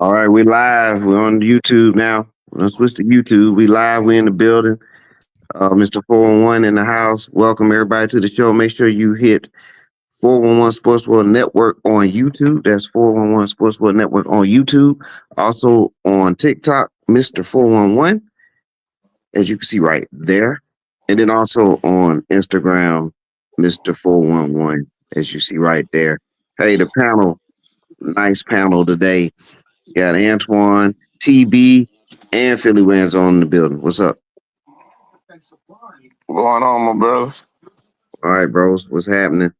All right, we live. We're on YouTube now. Let's switch to YouTube. We live. We in the building. Mr. 411 in the house. Welcome everybody to the show. Make sure you hit 411 Sports World Network on YouTube. That's 411 Sports World Network on YouTube. Also on TikTok, Mr. 411, as you can see right there. And then also on Instagram, Mr. 411, as you see right there. Hey, the panel, nice panel today. Got Antoine, TB, and Philly Wins on the building. What's up? What's going on, my brothers? All right, bros. What's happening?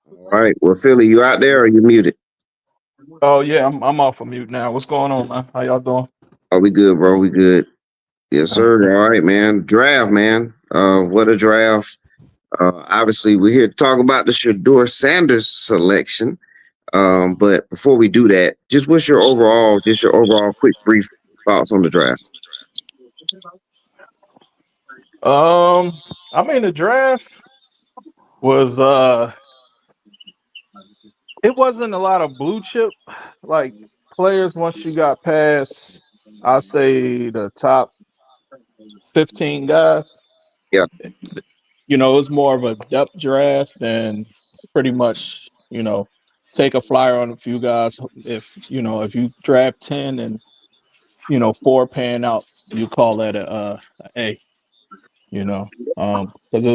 All right. Well, Philly, you out there or you muted? Oh yeah, I'm off of mute now. What's going on, man? How y'all doing? Oh, we good, bro. We good. Yes, sir. All right, man. Draft, man. What a draft. Obviously, we're here to talk about the Shedeur Sanders selection. But before we do that, just your overall quick brief thoughts on the draft. I mean the draft was it wasn't a lot of blue chip like players once you got past I'll say the top 15 guys. Yeah. You know, it was more of a depth draft and pretty much, you know, take a flyer on a few guys. If you draft 10 and 4 pan out, you call that a A. Because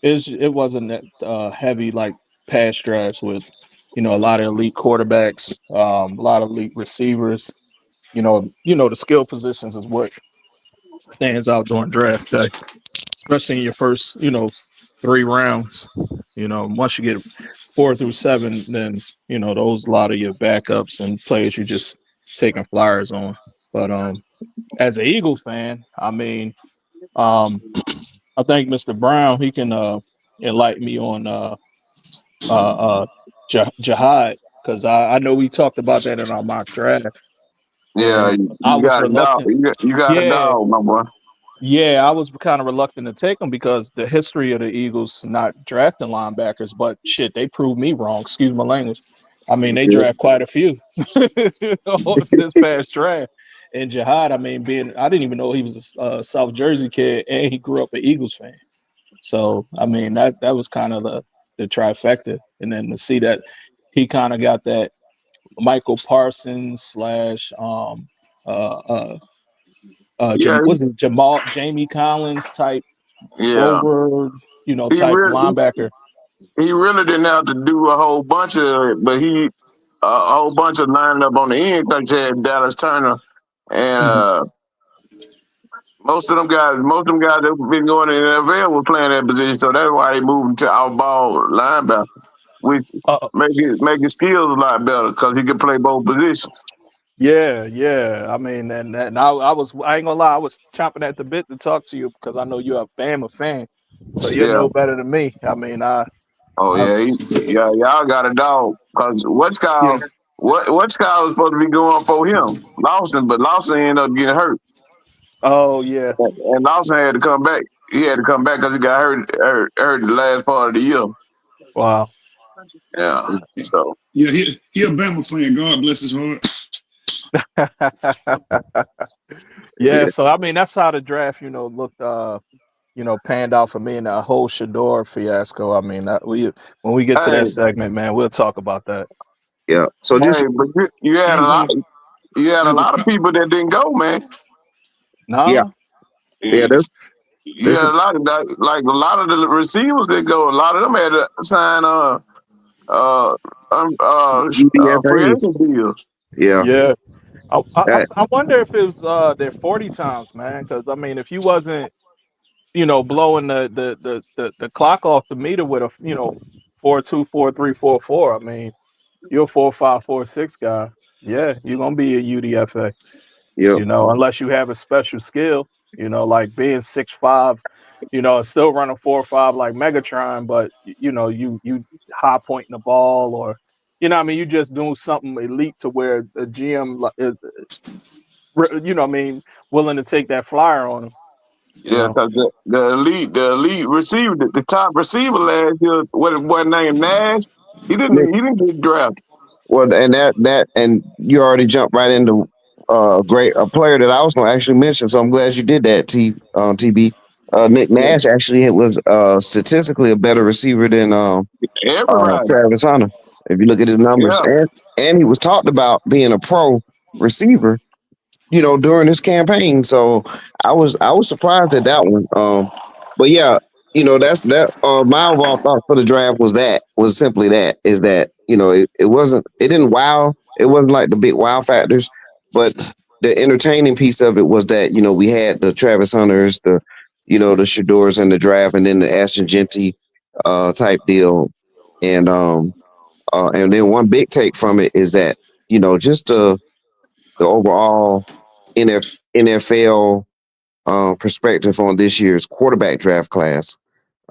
it wasn't that heavy like past drafts with a lot of elite quarterbacks, a lot of elite receivers. The skill positions is what stands out during draft day, especially in your first 3 rounds. Once you get 4 through 7, then those a lot of your backups and players you just taking flyers on. But as an Eagle fan, I mean, I think Mr. Brown he can enlighten me on Jihad, because I know we talked about that in our mock draft. Yeah, And you I was got a dog. reluctant. You got a Yeah, dog, my boy. yeah, I was kind of reluctant to take him because the history of the Eagles not drafting linebackers, but shit, they proved me wrong. Excuse my language. I mean, they draft quite a few this past draft. And Jihad, I mean, I didn't even know he was a South Jersey kid, and he grew up an Eagles fan. So, I mean, that was kind of the trifecta. And then to see that he kind of got that Michael Parsons slash Yeah, wasn't Jamie Collins type yeah. over, He type really, linebacker. he really didn't have to do a whole bunch of it, but a whole bunch of lining up on the end because you had Dallas Turner and most of them guys that been going in the NFL were playing that position, so that's why they moved him to outball linebacker, which Uh, make his skills a lot better because he can play both positions. yeah. I mean, and I ain't gonna lie, I was chomping at the bit to talk to you because I know you're a Bama fan, so you Yeah. know better than me. I mean, Oh I yeah, y'all got a dog. Cause what's Yeah, called what's called was supposed to be going for him, Lawson, but Lawson ended up getting hurt, oh yeah, and Lawson had to come back. He had to come back because he got hurt the last part of the year. wow. Yeah, so yeah, he a Bama fan. God bless his heart. Yeah, yeah. so I mean that's how the draft, looked panned out for me and that whole Shedeur fiasco. I mean that when we get to Hey, that segment, man, we'll talk about that. Yeah. So just hey, but you had a lot. As You had a as a lot of people that didn't go, man. yeah, Nah. yeah. You you There's had a a lot of like a lot of the receivers that go. A lot of them had to sign uh, free UDFA's. agent deals. Yeah. Yeah. That, I wonder if it was their 40 times, man, because I mean if you wasn't, blowing the clock off the meter with a 4.2, 4.3, 4.4, I mean, you're a 4.5, 4.6 guy. Yeah, you're gonna be a UDFA, yep. unless you have a special skill. Like being 6'5", and still running 4.5 like Megatron, but you high pointing the ball, or what I mean, you just doing something elite to where the GM willing to take that flyer on him. You Yeah, know. because the elite receiver, the top receiver last year, what his boy named Nash, he didn't get drafted. Well, and and you already jumped right into great a player that I was going to actually mention. So I'm glad you did that, TB. Nick Yeah, Nash actually was statistically a better receiver than everybody. Travis Hunter. If you look at his numbers, Yeah, and he was talked about being a pro receiver, during this campaign. So I was surprised at that one. But yeah, that's that. My overall thought for the draft was simply that is that it didn't wow. It wasn't like the big wow factors, but the entertaining piece of it was that we had the Travis Hunters, the Shedeurs in the draft, and then the Ashton Genty type deal, and then one big take from it is that just the overall NFL perspective on this year's quarterback draft class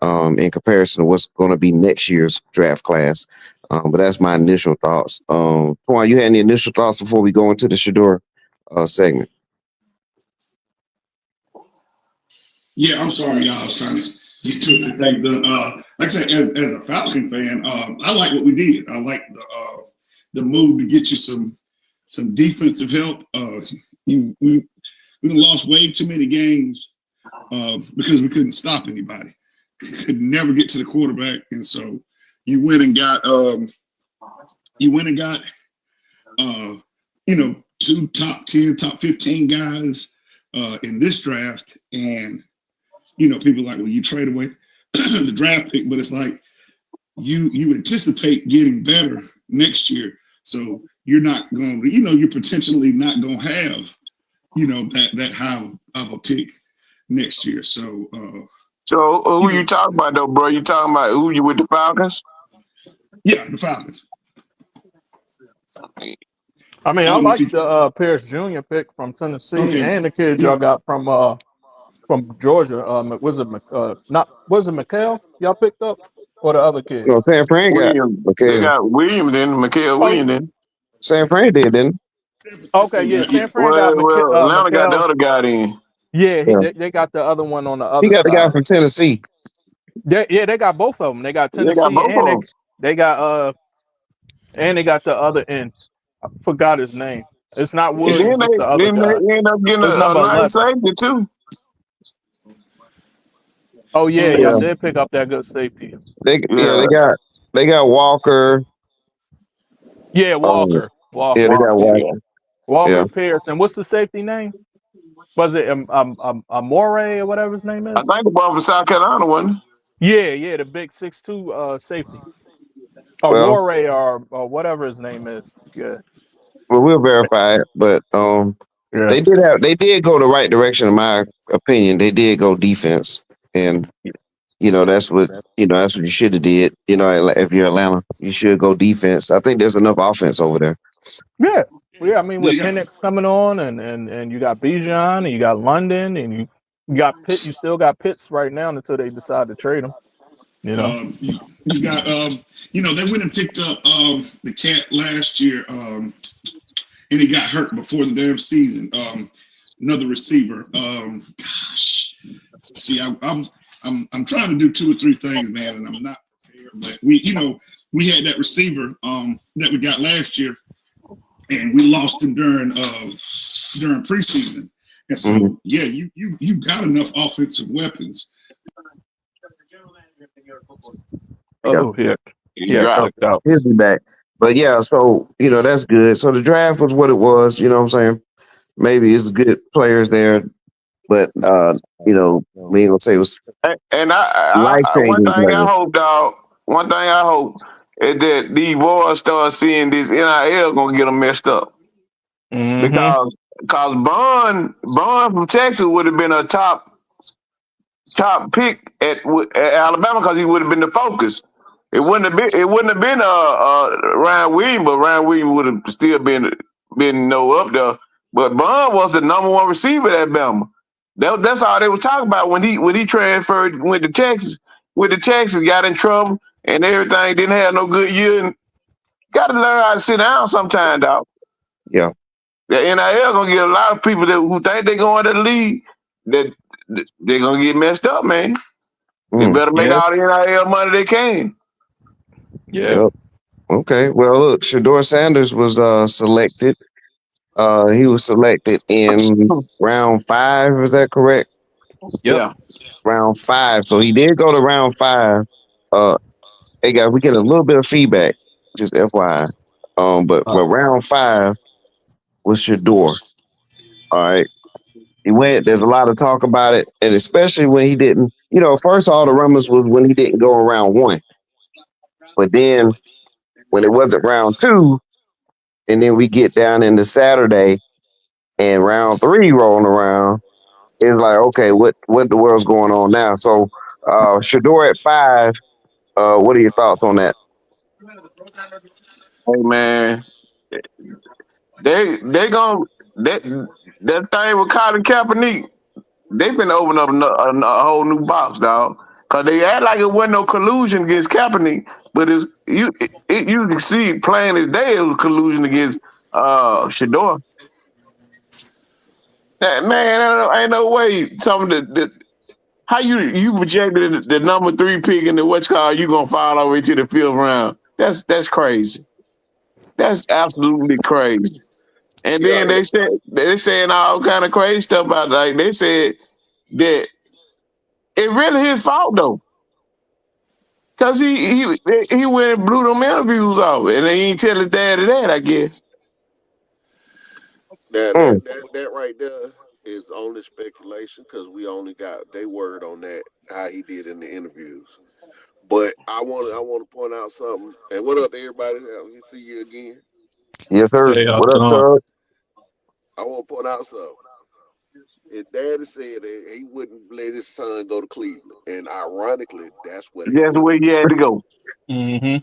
in comparison to what's going to be next year's draft class. But that's my initial thoughts. Twan, you had any initial thoughts before we go into the Shedeur segment? Yeah, I'm sorry, y'all. I was trying to get to the thing done. Like I said, as a Falcon fan, I like what we did. I like the move to get you some defensive help. We lost way too many games because we couldn't stop anybody. Could never get to the quarterback, and so you went and got uh, two top 10, top 15 guys in this draft, and people are like, well, you trade away the draft pick, but it's like you anticipate getting better next year, so you're not going to, you're potentially not going to have, that high of a pick next year. So, So who you you know, talking about though, bro? You talking about who you with the Falcons? yeah, the Falcons. I mean, I I don't know if like you. the Pierce Jr. pick from Tennessee, Okay, and the kid yeah. y'all got from Georgia. Not was it McHale y'all picked up, or the other kid? San Fran got Williams. They okay. got Williams then, Mikael Oh, Williams then. San Fran did, didn't San okay, Francisco yeah. got, yeah. San Fran got Well, Atlanta got the McHale. other guy then. Yeah, he? Yeah, they got the other one on the he other got the guy side. from Tennessee. They got both of them. They got They got Tennessee, both and of them. they got and they got the other end. I forgot his name. It's not And then Williams. It's the other guy. they end up getting It's a number nice 11. safety too. Oh yeah, y'all Yeah, Um, did pick up that good safety. yeah, Yeah, they got Walker. Yeah, Um, yeah, Walker, they got Walker. Yeah. Walker. Yeah, Walker Pierce, and what's the safety name? Was it Amore or whatever his name I is? think the ball from South Carolina one. Yeah, the big 6'2" safety. Or well, Warray or whatever his name is. Yeah. we'll verify it, but Yeah. they did go the right direction in my opinion. They did go defense, and that's what you should have did. If you're Atlanta, you should go defense. I think there's enough offense over there. Yeah. Yeah, I mean they with got Penix coming on and you got Bijan and you got London and you got Pitt, you still got Pitts right now until they decide to trade him, you know. you got they went and picked up the cat last year, and he got hurt before the damn season. Another receiver. Gosh, see, I'm trying to do two or three things, man, and I'm not prepared. But we had that receiver that we got last year, and we lost him during preseason. And Mhm. so, yeah, you got enough offensive weapons. Yeah, Oh yeah. He Yeah, dropped. cuffed out. he'll be back. But yeah, so that's good. So the draft was what it was. You know what I'm saying? Maybe it's good players there, but we ain't gonna say it was And life one changing thing I players. hope, dog. One thing I hope is that these boys start seeing this NIL gonna get them messed up Mm-hmm. because Bond from Texas would have been a top pick at Alabama because he would have been the focus. It wouldn't have been Ryan Williams, but Ryan Williams would have still been no up there. But Bond was the number one receiver at Alabama. That's all they were talking about when he transferred, went to Texas. Went to Texas, got in trouble and everything. Didn't have no good year. And got to learn how to sit down sometime, dog. Yeah. The NIL gonna get a lot of people who think they going to the league that they're gonna get messed up, man. They Mm. better make Yeah, all the NIL money they can. yeah, Yep. Okay. Well, look, Shedeur Sanders was selected. He was selected in round 5. Is that correct? yep. Yeah. Round 5. So he did go to round 5. Uh, hey guys, we get a little bit of feedback, just FYI. But round 5 was Shedeur. All right. He went. There's a lot of talk about it, and especially when he didn't. First all the rumors was when he didn't go in round 1, but then when it wasn't round 2, and then we get down into Saturday and round 3 rolling around, it's like, okay, what the world's going on now? So, Shedeur at 5. What are your thoughts on that? Hey man, they gonna that thing with Colin Kaepernick. They finna open up a whole new box, dog. Cause they act like it wasn't no collusion against Kaepernick, but you can see plain as day it was collusion against Shador. That man, ain't no way some of the how you projected the number 3 pick in the what's called you gonna fall all the way to the 5th round. That's crazy. That's absolutely crazy. And Yeah, then they saying all kind of crazy stuff about it. Like they said that it really his fault though. Cause he went and blew them interviews off, and they ain't tell his daddy that. I guess. that Mm. that that that right there is only speculation because we only got they word on that how he did in the interviews. But I want to point out something. And what up, to everybody? We see you again. Yes, sir. Hey, how's What it up, going? Tug? I want to point out something. His daddy said that he wouldn't let his son go to Cleveland, and ironically, that's where they That's the went. way he had to go. Mm-hmm.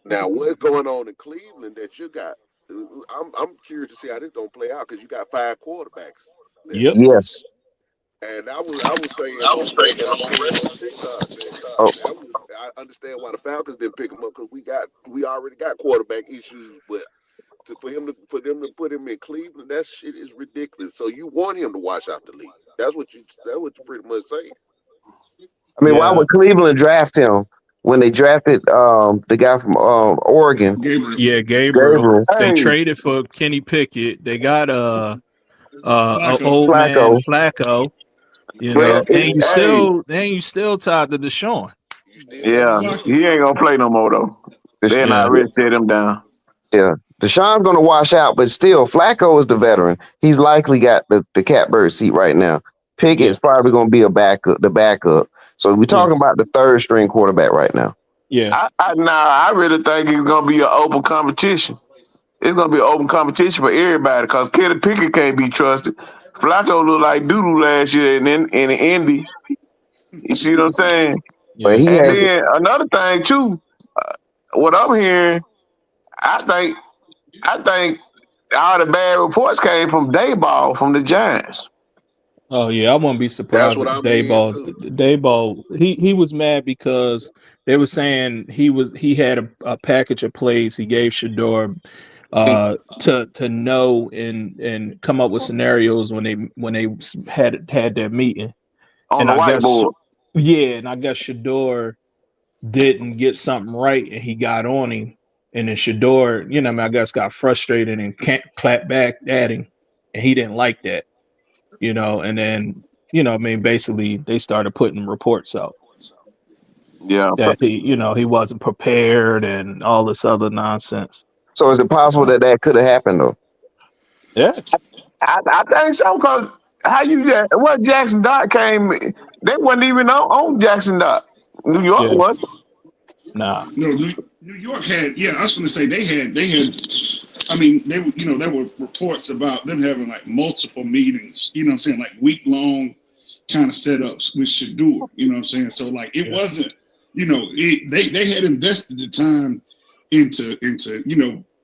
Now, what's going on in Cleveland that you got? I'm curious to see how this don't play out because you got 5 quarterbacks there. Yep. Yes. And I was saying on and I said on TikTok that Oh, that was I understand why the Falcons didn't pick him up because we already got quarterback issues, but for them to put him in Cleveland, that shit is ridiculous. So you want him to wash out the league? That's what you pretty much saying. I mean, why Yeah. would Cleveland draft him when they drafted the guy from Oregon, Gabriel. Yeah, Gabriel. Gabriel They Hey, traded for Kenny Pickett. They got Flacco. old man Flacco? Flacco. And but and hey, You still tied to Deshaun. you still got yeah, Deshaun. he ain't gonna play no more though. The, They not Yeah. ready to set him down. yeah, Deshaun's going to wash out, but still, Flacco is the veteran. He's likely got the catbird seat right now. Yeah. Pickett's probably going to be the backup. So we're Yeah. talking about the third string quarterback right now. Yeah. I really think it's gonna be an open competition. It's gonna be an open competition for everybody because Kenny Pickett can't be trusted. Flacco looked like doodoo last year in the Indy. You see what I'm saying? But Yeah. he And has, then another thing too, what I'm hearing, I think I think all the bad reports came from Dayball from the Giants. Oh yeah, I wouldn't be That's surprised what if I'm hearing Dayball too. Dayball he was mad because they were saying he had a package of plays he gave Shador to know and come up with scenarios when they had their meeting. On And the I guess whiteboard. yeah, and I guess Shador didn't get something right and he got on him. And then Shador, I mean, I guess got frustrated and can't clap back at him. And he didn't like that, and then, I mean, basically they started putting reports out Yeah. that he wasn't prepared and all this other nonsense. so is it possible Uh, that could have happened though? yeah. I think so because what Jackson Dot came, they wasn't even on Jackson Dot. New York Yeah. was. Nah. No, New York had. Yeah, I was going to say they had. I mean, there were reports about them having like multiple meetings. You know what I'm saying, like week long kind of setups with Shedeur. You know what I'm saying. So like it Yeah. wasn't. They had invested the time into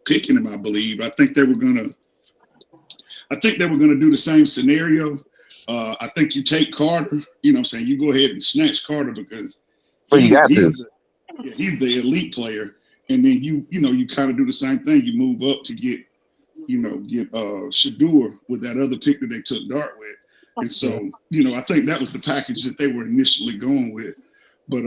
picking him. I believe. I think they were gonna do the same scenario I think you take Carter. You know what I'm saying? You go ahead and snatch Carter because Well, you got to. he's the elite player. And then you kind of do the same thing. You move up to get Shedeur with that other pick that they took Dart with. And so, I think that was the package that they were initially going with. But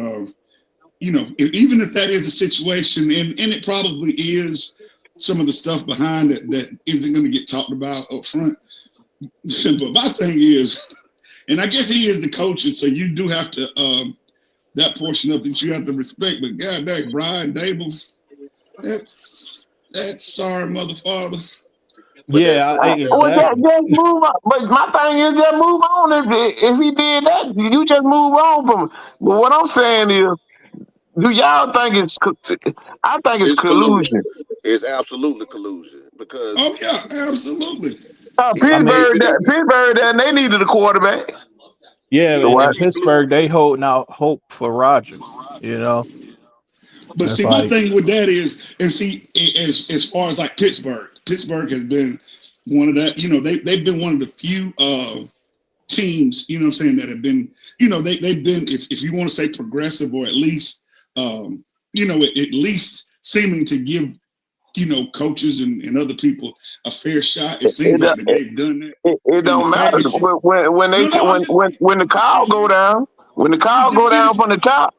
even if that is a situation, and it probably is, some of the stuff behind it that isn't going to get talked about up front. But my thing is, and I guess he is the coaches, so you do have to that portion of it you have to respect. But God dang, Brian Dable, that's sorry, mother father. But Yeah, Well, exactly. just move on. But my thing is, just move on. If he did that, you just move on from it. But what I'm saying is, do y'all think I think it's it's collusion. collusion. It's absolutely collusion because Oh yeah, absolutely. I mean, Pittsburgh, they needed a quarterback. yeah, So and even in if what? he blew, Pittsburgh, they holding out hope for Rodgers. But It's see, my like, thing with that is, and see, as far as like Pittsburgh has been one of that. They've been one of the few teams. You know what I'm saying, that have been. They've been, if you want to say progressive, or at least at least seeming to give coaches and other people a fair shot. It seems It, like that they've done that. it And the don't fact matter that you when they no no, when the I'm just call saying, go down. When the let me call just go down finish. from the top,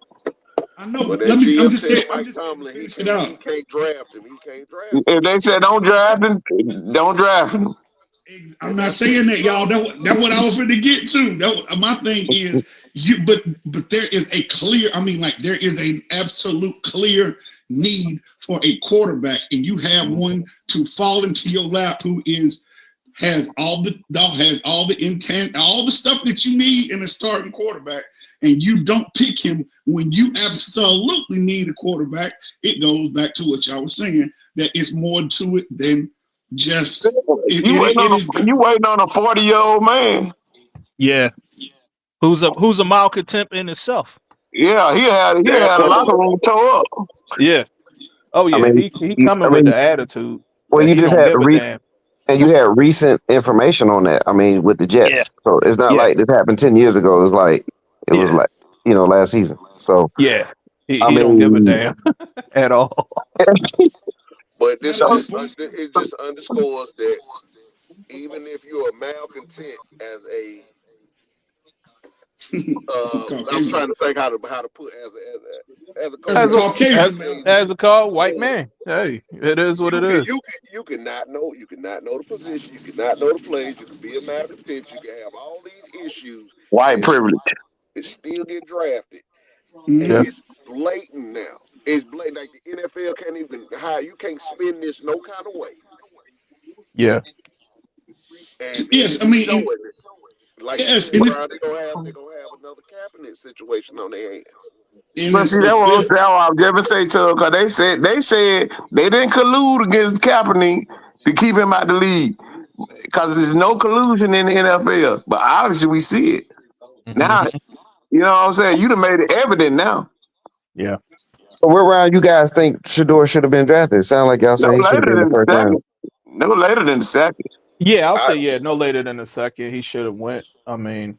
I know, when but that I'm GM just tell saying, Mike Tomlin finish it he out. can't draft him, he can't draft him. if they said don't draft him, don't draft him. I'm And not that's what saying you that, y'all. saw. That's what I was going to get to. My thing is but there is a clear. I mean, like there is an absolute clear need for a quarterback, and you have one to fall into your lap who has all the intent, all the stuff that you need in a starting quarterback, and you don't pick him when you absolutely need a quarterback. It goes back to what y'all was saying, that it's more to it than just You waiting on a 40-year-old man. yeah, who's a malcontent in itself. Yeah, he That had a part. locker room tore up. Yeah. Oh I yeah, mean, he you, coming I with the mean, attitude well, that you he just don't had give a damn. and you had recent information on that. I mean, with the Yeah, Jets, so it's not yeah, like this happened 10 years ago. It was yeah, like last season. So yeah. He I he don't give a mean, damn at all. But not this at So this point. it just underscores that even if you're a malcontent as a I'm Caucasian, trying to think how to put as a as a As Caucasian, you as Caucasian say as a called white or man, hey, it is what it is. you cannot know the position, you cannot know the plays, you can be a malcontent, you can have all these issues white and privilege. still get drafted. And Yeah, mm-hmm. it's blatant now. It's blatant. Like the NFL can't even hire. You can't spin this no kind of way, yeah, and Yes, it's I mean, showing it. Like you yes, said, Brian, they're gonna have another cabinet situation on their hands. But see, that was that I was just say to her, because they said they didn't collude against Kaepernick to keep him out the league because there's no collusion in the NFL. But obviously, we see it now. hmm, You know what I'm saying? You done made it evident now. yeah. so where round you guys think Shedeur should have been drafted? It sound like y'all No say he should have later been the than the first round. second. No later than the second. Yeah, I'll I say yeah, no later than a second. He should have went. I mean,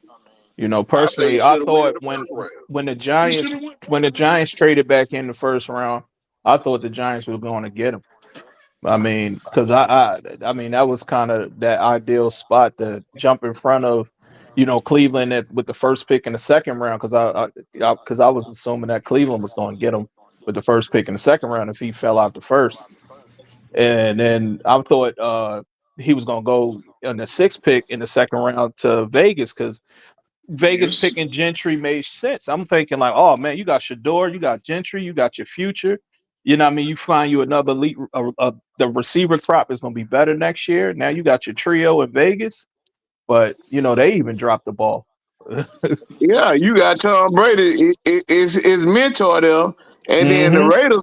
I think he personally, I should have went in thought the first round. when the he should Giants have went when first the round. Giants traded back in the first round, I thought the Giants were going to get him. I mean, because I mean that was kind of that ideal spot to jump in front of, Cleveland with the first pick in the second round. Because I was assuming that Cleveland was going to get him with the first pick in the second round if he fell out the first. And then I thought he was going to go in the sixth pick in the second round to Vegas because Vegas Yes, picking Gentry made sense. I'm thinking like, oh man, you got Shedeur, you got Gentry, you got your future. You know what I mean? You find you another elite. The receiver crop is going to be better next year. Now you got your trio in Vegas, but they even dropped the ball. Yeah, you got Tom Brady. His mentor there, and then the Hmm. Raiders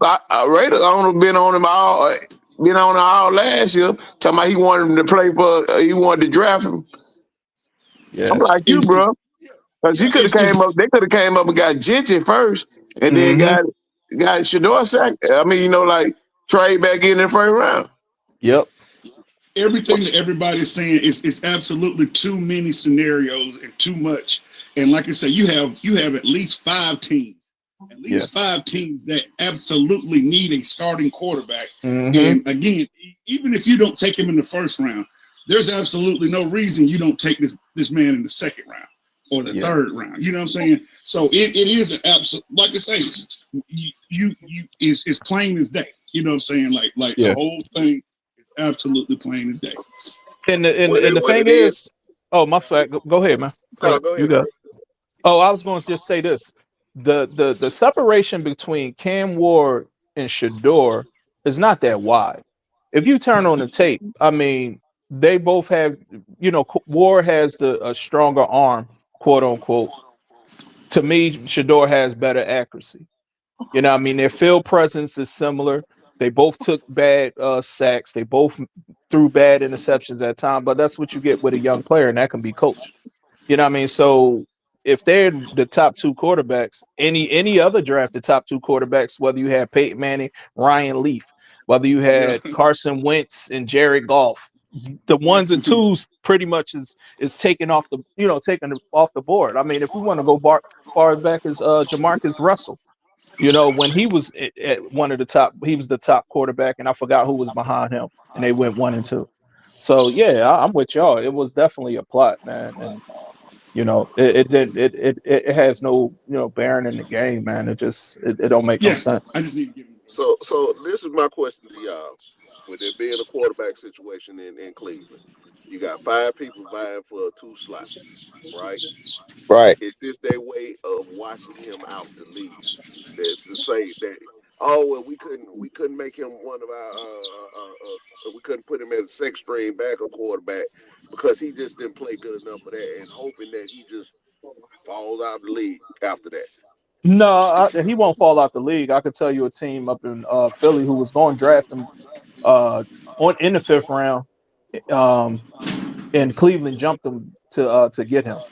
owner been on all last year. Talking about he wanted him to play for. He wanted to draft him. I'm Yeah. like you, and bro, because he yeah, could have came up. They could have came up and got Gentry first, and then Hmm. got Shedeur sack. I mean, like trade back in the first round. Yep. everything that everybody is saying is absolutely too many scenarios and too much. And like I said, you have at least Yeah. 5 teams that absolutely need a starting quarterback. Mm-hmm. And again, even if you don't take him in the first round, there's absolutely no reason you don't take this man in the second round or the Yeah. third round. You know what I'm saying? So it is an absolute, like I say, you is plain as day. You know what I'm saying? Like the Yeah. whole thing is absolutely plain as day. And the and, What and it the what thing it is? is, oh my fact. Go ahead, man. Go No, ahead. go You ahead, go. Chris. Oh, I was going to just say this: the separation between Cam Ward and Shedeur is not that wide. If you turn on the tape, I mean, they both have, Ward has a stronger arm, quote unquote. To me, Shedeur has better accuracy. I mean, their field presence is similar. They both took bad sacks. They both threw bad interceptions at times, but that's what you get with a young player, and that can be coached. You know what I mean? So if they're the top two quarterbacks, any other draft, the top two quarterbacks, whether you had Peyton Manning, Ryan Leaf, whether you Yeah, had Carson Wentz and Jared Goff, the yeah, ones and twos pretty much is taken off taken off the board. I mean, if we want to go far back as Jamarcus Russell, when he was at one of the top, he was the top quarterback, and I forgot who was behind him, and they went 1 and 2. So yeah, I'm with y'all. It was definitely a plot, man, and it has no bearing in the game, man. It don't make no yeah. sense. I just need to give him. So this is my question to y'all. With there being a quarterback situation in Cleveland, you got 5 people vying for 2 slots, right? Right. Is this their way of washing him out the league? That to say that, oh well, we couldn't make him one of our we couldn't put him as a second string backup quarterback because he just didn't play good enough for that, and hoping that he just falls out of the league after that. No, he won't fall out the league. I could tell you a team up in Philly who was going to draft him uh, in the fifth round, um, and Cleveland jumped him to get him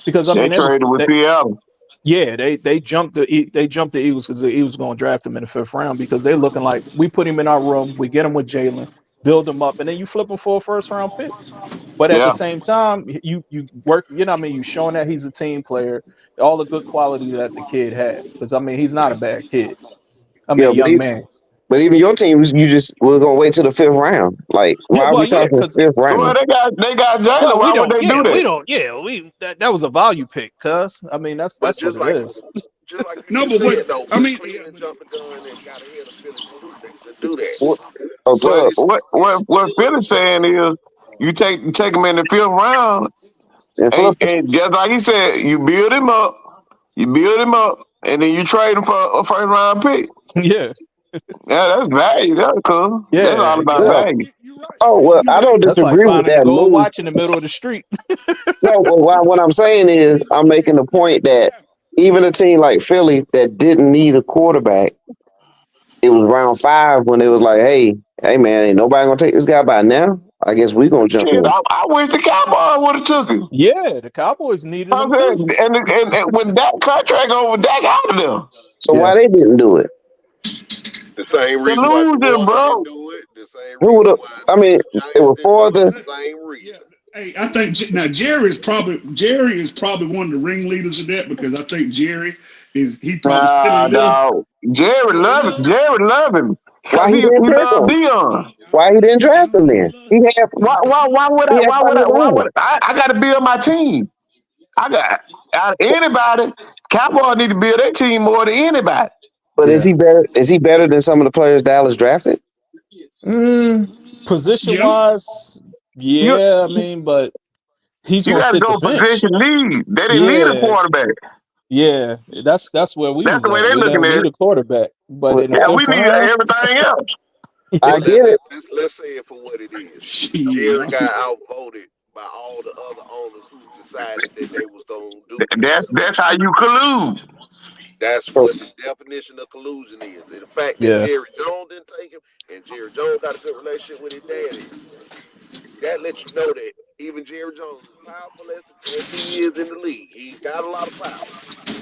because I They mean traded with Seattle. they jumped the Eagles because the Eagles going to draft him in the fifth round because they're looking like we put him in our room, we get him with Jalen, build him up, and then you flip him for a first round pick. But at the Yeah. same time, you work, what I mean, you showing that he's a team player, all the good qualities that the kid has. Because I mean, he's not a bad kid. I mean, Yeah, a young man. but even your teams, you just we're gonna wait till the fifth round. Like, Yeah, why are well, we yeah, talking because fifth Well, round? they got Jalen. well, Why would they do we that? don't, yeah, we that was a value pick, cuz I mean, But that's what it is. just like you No, just but what said though, I but mean, yeah, Cleveland but jumped the gun and got ahead of Philly to do that. What- Oh, But Tub What Philly's saying is you take him in the fifth round, and and, flip. and just like he said, you build him up, and then you trade him for a first round pick. Yeah, Yeah, that's value. That's cool. That's all yeah, about yeah. Yeah. value. you're right. Oh well, You're I right. don't That's like disagree with finding a that gold move. watch in the middle of the street. No, well, what I'm saying is, I'm making the point that even a team like Philly that didn't need a quarterback, it was round 5 when it was like, hey man, ain't nobody gonna take this guy by now. I guess we gonna jump Shit, in. I wish the Cowboys would have took him. Yeah, the Cowboys needed I him said, too. and when that contract over, Dak out of there. So Yeah, why they didn't do it? the same reason why New Collusion, Orleans bro. didn't do it. The same Who would reason have? why I mean, the it Giants was didn't for do it. the. Same Yeah. reason. Hey, I think now Jerry is probably one of the ringleaders of that because I think Jerry is he probably still a Nah, little dog. Jared oh he love it. loves Jared love him Why because he he didn't pick love him? Deion. Why he didn't draft him he then? loves He had Why would I? he had Why would plenty I? of Why time. would I got to build my team? I got out of anybody. Cowboys need to build their team more than anybody. But is yeah. he better? Is he better than some of the players Dallas drafted? Mm, position yeah. wise, You yeah. I mean, but he's you gonna got to sit the go bench. position lead. They didn't need a Yeah, quarterback. yeah. That's where we That's was the way at. they're We looking don't at need it. a quarterback, but Well, in the Yeah, we fifth need round, everything else. I But yeah, get it. let's say it for what it is. Jerry Shit. got outvoted by all the other owners who decided that they was gonna do this. That's how you collude. That's So, what the definition of collusion is. And the fact that yeah, Jerry Jones didn't take him and Jerry Jones got a good relationship with his daddy, that lets you know that even Jerry Jones, as powerful as he is in the league, he's got a lot of power.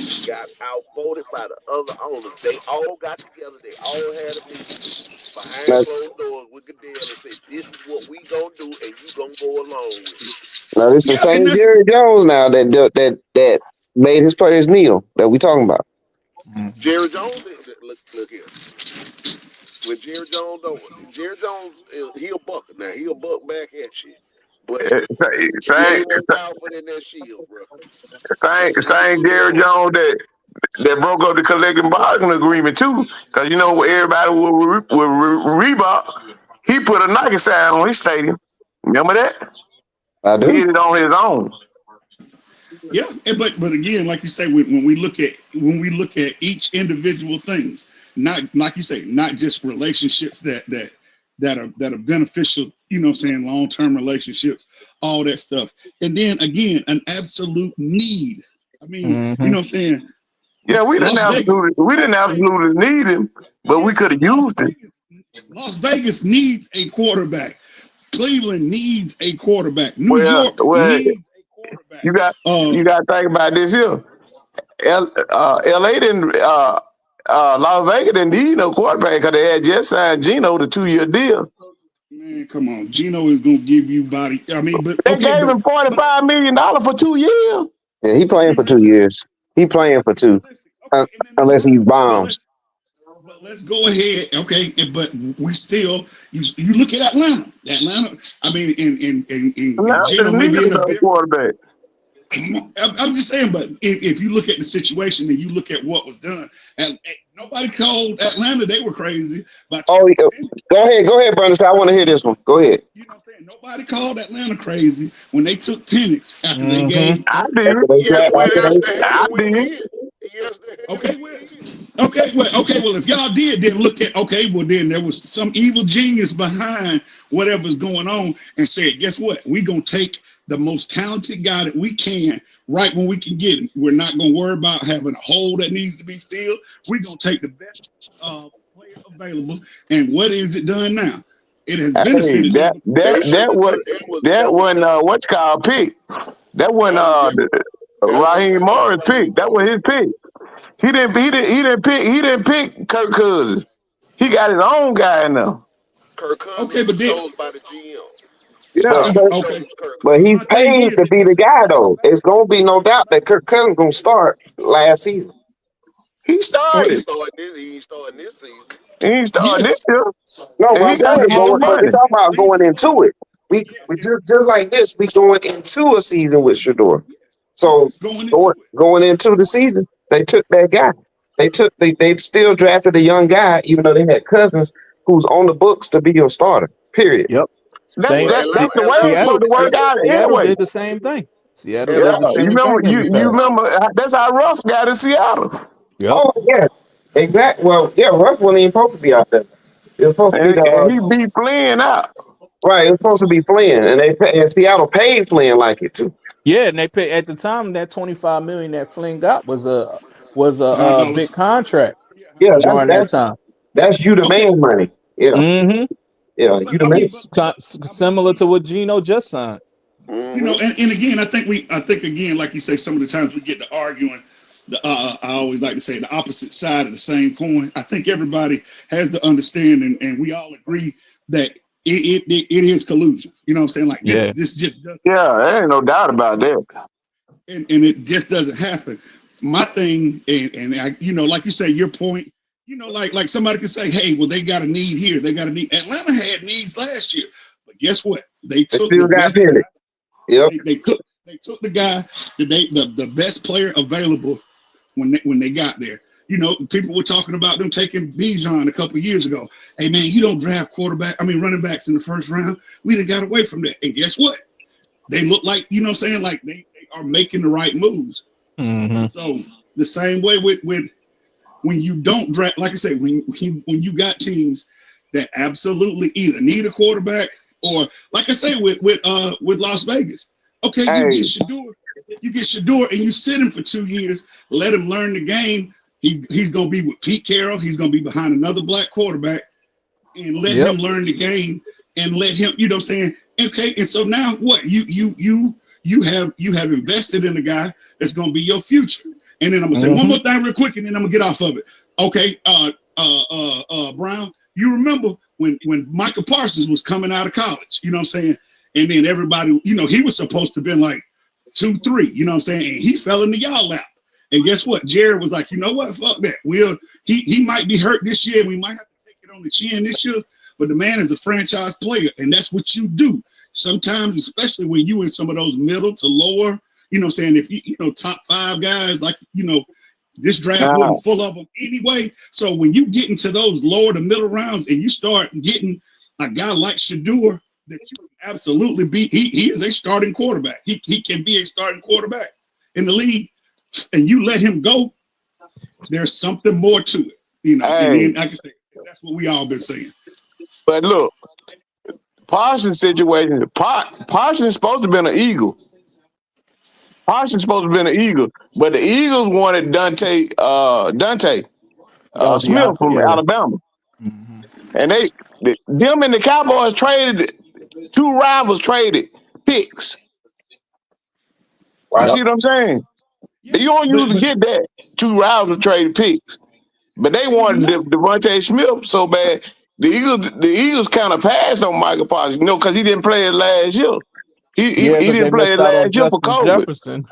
He got outvoted by the other owners. They all got together. They all had a meeting. behind closed doors with Goodell and say, "This is what we gonna do, and you gonna go along with it." Now this the Yeah, and same that's Jerry Jones now that made his players kneel that we talking about. Mhm. Jerry Jones, look here. When Jerry Jones don't, Jerry Jones, he'll buck now. He'll buck back at you, but he Same, ain't one powerful in that shield, bro. same, That's just the same way it Jerry goes. Jones that broke up the collective bargaining agreement too. Because you know everybody with Reebok, he put a Nike sign on his stadium. Remember that? I He do. did it on his own. Yeah, but again, like you say, when we look at each individual things, not like you say, not just relationships that are beneficial. You know, what I'm saying long term relationships, all that stuff, and then again, an absolute need. I mean, you Mhm. know, what I'm saying Yeah, Las Vegas. we didn't Okay, absolutely need him, but yeah, we could have used him. Las Vegas needs a quarterback. Cleveland needs a quarterback. New Well, York well, needs a quarterback. you got Uh, you got to think about this here. L.A. didn't. Las Vegas didn't need no quarterback because they had just signed Geno the 2-year deal. Man, come on. Gino is gonna give you body. I mean, but They okay, gave him but $45 million for 2 years. Yeah, he playing for 2 years. He playing for two, realistic. Okay, and then that's unless he fine. bombs. But let's go ahead. Okay, but we still you look at Atlanta. Atlanta. I mean, and Now they Gino may need be in a another bit. quarterback. I'm just saying, but if you look at the situation and you look at what was done, and nobody called Atlanta. They were crazy by Oh, taking yeah. Penix. Go ahead, Brandon Scott. I want to hear this one. Go ahead. You know what I'm saying? Nobody called Atlanta crazy when they took Penix after they Mhm. gave I Kirk did. After they Yes, what after else they to I happen when he did. did? Yes, to happen Okay, when he did. well, if y'all did, then look at well, then there was some evil genius behind whatever's going on, and said, guess what? We're gonna take the most talented guy that we can, right when we can get him. We're not gonna worry about having a hole that needs to be filled. We're gonna take the best player available, and what is it done now? It has Hey, benefited them. They shouldn't have was took that that was wasn't what's called pick. That wasn't Raheem that was Morris Raheem pick. That was Morris. his pick. He didn't pick Kirk Cousins. He got his own guy in there. Kirk Okay, Cousins but was then chose by the GM. Yeah. but, That's who but chose okay, Kirk but Cousins. he's my thing paid is, to be the guy though. It's gonna be no doubt that Kirk Cousins gonna start last season. He He ain't started. starting this. He ain't starting this season. He ain't starting yes, this year. No, but And I'm he got saying, the yes, most but we money. talking about reason going why, into it. yes, We just like this. We going into a season with Shedeur. yes, So yes, going into going it. going into the season, they took that guy. They still drafted a young guy, even though they had Cousins who's on the books to be your starter. Period. Yep. That's Same. Well, that's See, that's the way it's supposed to work out Seattle anyway. did the same thing. Seattle Yeah, did the Atlanta, you same remember thing in the you past. remember that's how Russ got in Seattle. Yep. Oh yeah, exactly. Well, yeah, Russ wasn't even supposed to be out there. It was supposed to be And the he beat Flynn out. right. It was supposed to be Flynn, and Seattle paid Flynn like it too. Yeah, and they paid at the time that 25 million that Flynn got was a, No, big it's contract yeah, Yeah, $125 during that million. time. that's you the Okay, man money. Yeah, Mm-hmm. yeah, but you the I man. mean, I mean, Similar to what Gino just signed. mm-hmm. and again, I think again, like you say, some of the times we get to arguing. I always like to say the opposite side of the same coin. I think everybody has to understand, and we all agree that it is collusion. You know what I'm saying? Like Yeah. this just doesn't, Yeah, there ain't no doubt about that. and it just doesn't happen. My thing, and I, like you say, your point. Like somebody could say, hey, well, they got a need here. They got a need. Atlanta had needs last year, but guess what? They They took the still got best guy. Penny. Yep. They took the guy that the best player available when they got there. People were talking about them taking Bijan a couple of years ago. Hey man, you don't draft running backs in the first round. We done got away from that. And guess what? They look like, what I'm saying, like they are making the right moves. Mm-hmm. So the same way with when you don't draft, like I said, when you got teams that absolutely either need a quarterback or, like I say, with Las Vegas. Okay, Hey, you get Shedeur, and you sit him for 2 years, let him learn the game. He's gonna be with Pete Carroll. He's gonna be behind another black quarterback, and let Yep. him learn the game, and let him, you know what I'm saying? Okay, and so now what? You have invested in a guy that's gonna be your future. And then I'm gonna say one Mm-hmm. more thing real quick, and then I'm gonna get off of it. Okay, Brown, you remember when Michael Parsons was coming out of college, you know what I'm saying? And then everybody, you know, he was supposed to have been like 2-3, you know what I'm saying? And he fell into y'all lap. And guess what? Jared was like, you know what? Fuck that. He might be hurt this year. We might have to take it on the chin this year. But the man is a franchise player, and that's what you do. Sometimes, especially when you in some of those middle to lower, you know what I'm saying? If you know, top 5 guys, like, you know, this draft wasn't full of them anyway. So when you get into those lower to middle rounds and you start getting a guy like Shedeur that you can absolutely beat, he is a starting quarterback. He can be a starting quarterback in the league, and you let him go, there's something more to it. You know, and then, like I say, that's what we all been saying. But look, Parsons' situation, Parsons is supposed to have been an Eagle. Parsons supposed to have been an Eagle, but the Eagles wanted Dante Smith from Alabama. Mm-hmm. And them and the Cowboys traded, 2 rivals traded picks. You see what I'm saying? Yeah, You don't usually get that. 2 rivals traded picks. But they wanted Devontae Smith so bad. The Eagles kind of passed on Michael Parsons, you know, because he didn't play it last year. He Because didn't they play missed it out on last year for Justin COVID. Jefferson.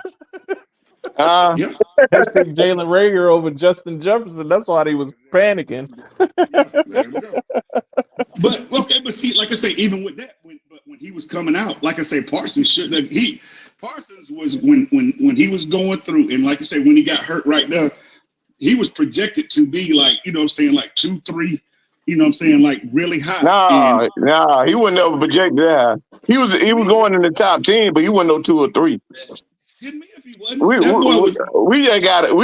Yeah. They picked Jalen Reagor over Justin Jefferson. That's why he was panicking. Yeah, there we go. But okay, but see, like I say, even with that, when he was coming out, like I say, Parsons should have. Parsons was when he was going through, and like I say, when he got hurt right there, he was projected to be like, you know what I'm saying, like 2-3, you know what I'm saying, like really high. Nah, he wouldn't ever project that. He was going in the top 10, but he wasn't no 2 or 3. Shouldn't be if he wasn't. That boy was. We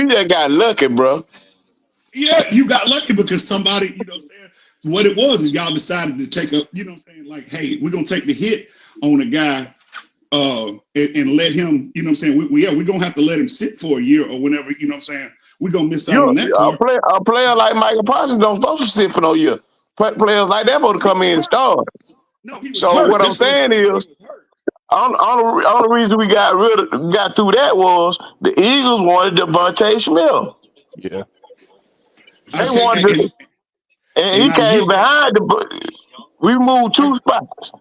just got lucky, bro. Yeah, you got lucky because somebody, you know what I'm saying, what it was is y'all decided to take a, you know what I'm saying, like, hey, we're gonna take the hit on a guy and let him, you know what I'm saying, we're gonna have to let him sit for a year or whenever, you know what I'm saying, we're gonna miss out on that part. A player like Michael Parsons don't supposed to sit for no year. Players like that supposed to come in and start. No, he was So hurt. what I'm saying is, only reason we got through that was the Eagles wanted Devontae Smith. Yeah. They wanted and he came behind we moved 2 spots.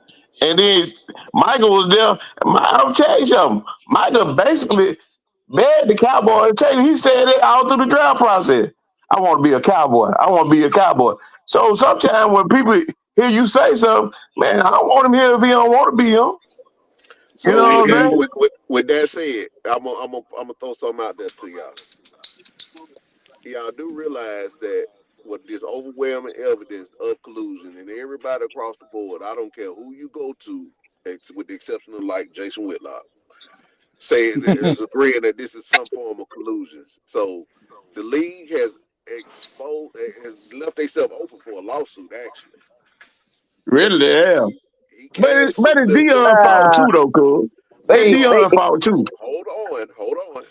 And then Michael was there. I'll tell you something. Michael basically begged the Cowboy to take him. He said it all through the draft process. I want to be a Cowboy. I want to be a Cowboy. So sometimes when people hear you say something, man, I don't want him here if he don't want to be him. So you know what I'm saying? With that said, I'm gonna throw something out there to y'all. Y'all do realize that with this overwhelming evidence of collusion and everybody across the board, I don't care who you go to, with the exception of like Jason Whitlock, is agreeing that this is some form of collusion. So the league has left themselves open for a lawsuit. Actually, Really, yeah. he But can it's sue them. Deion fault too, though, cuz. That's Deion fault too. Hold on.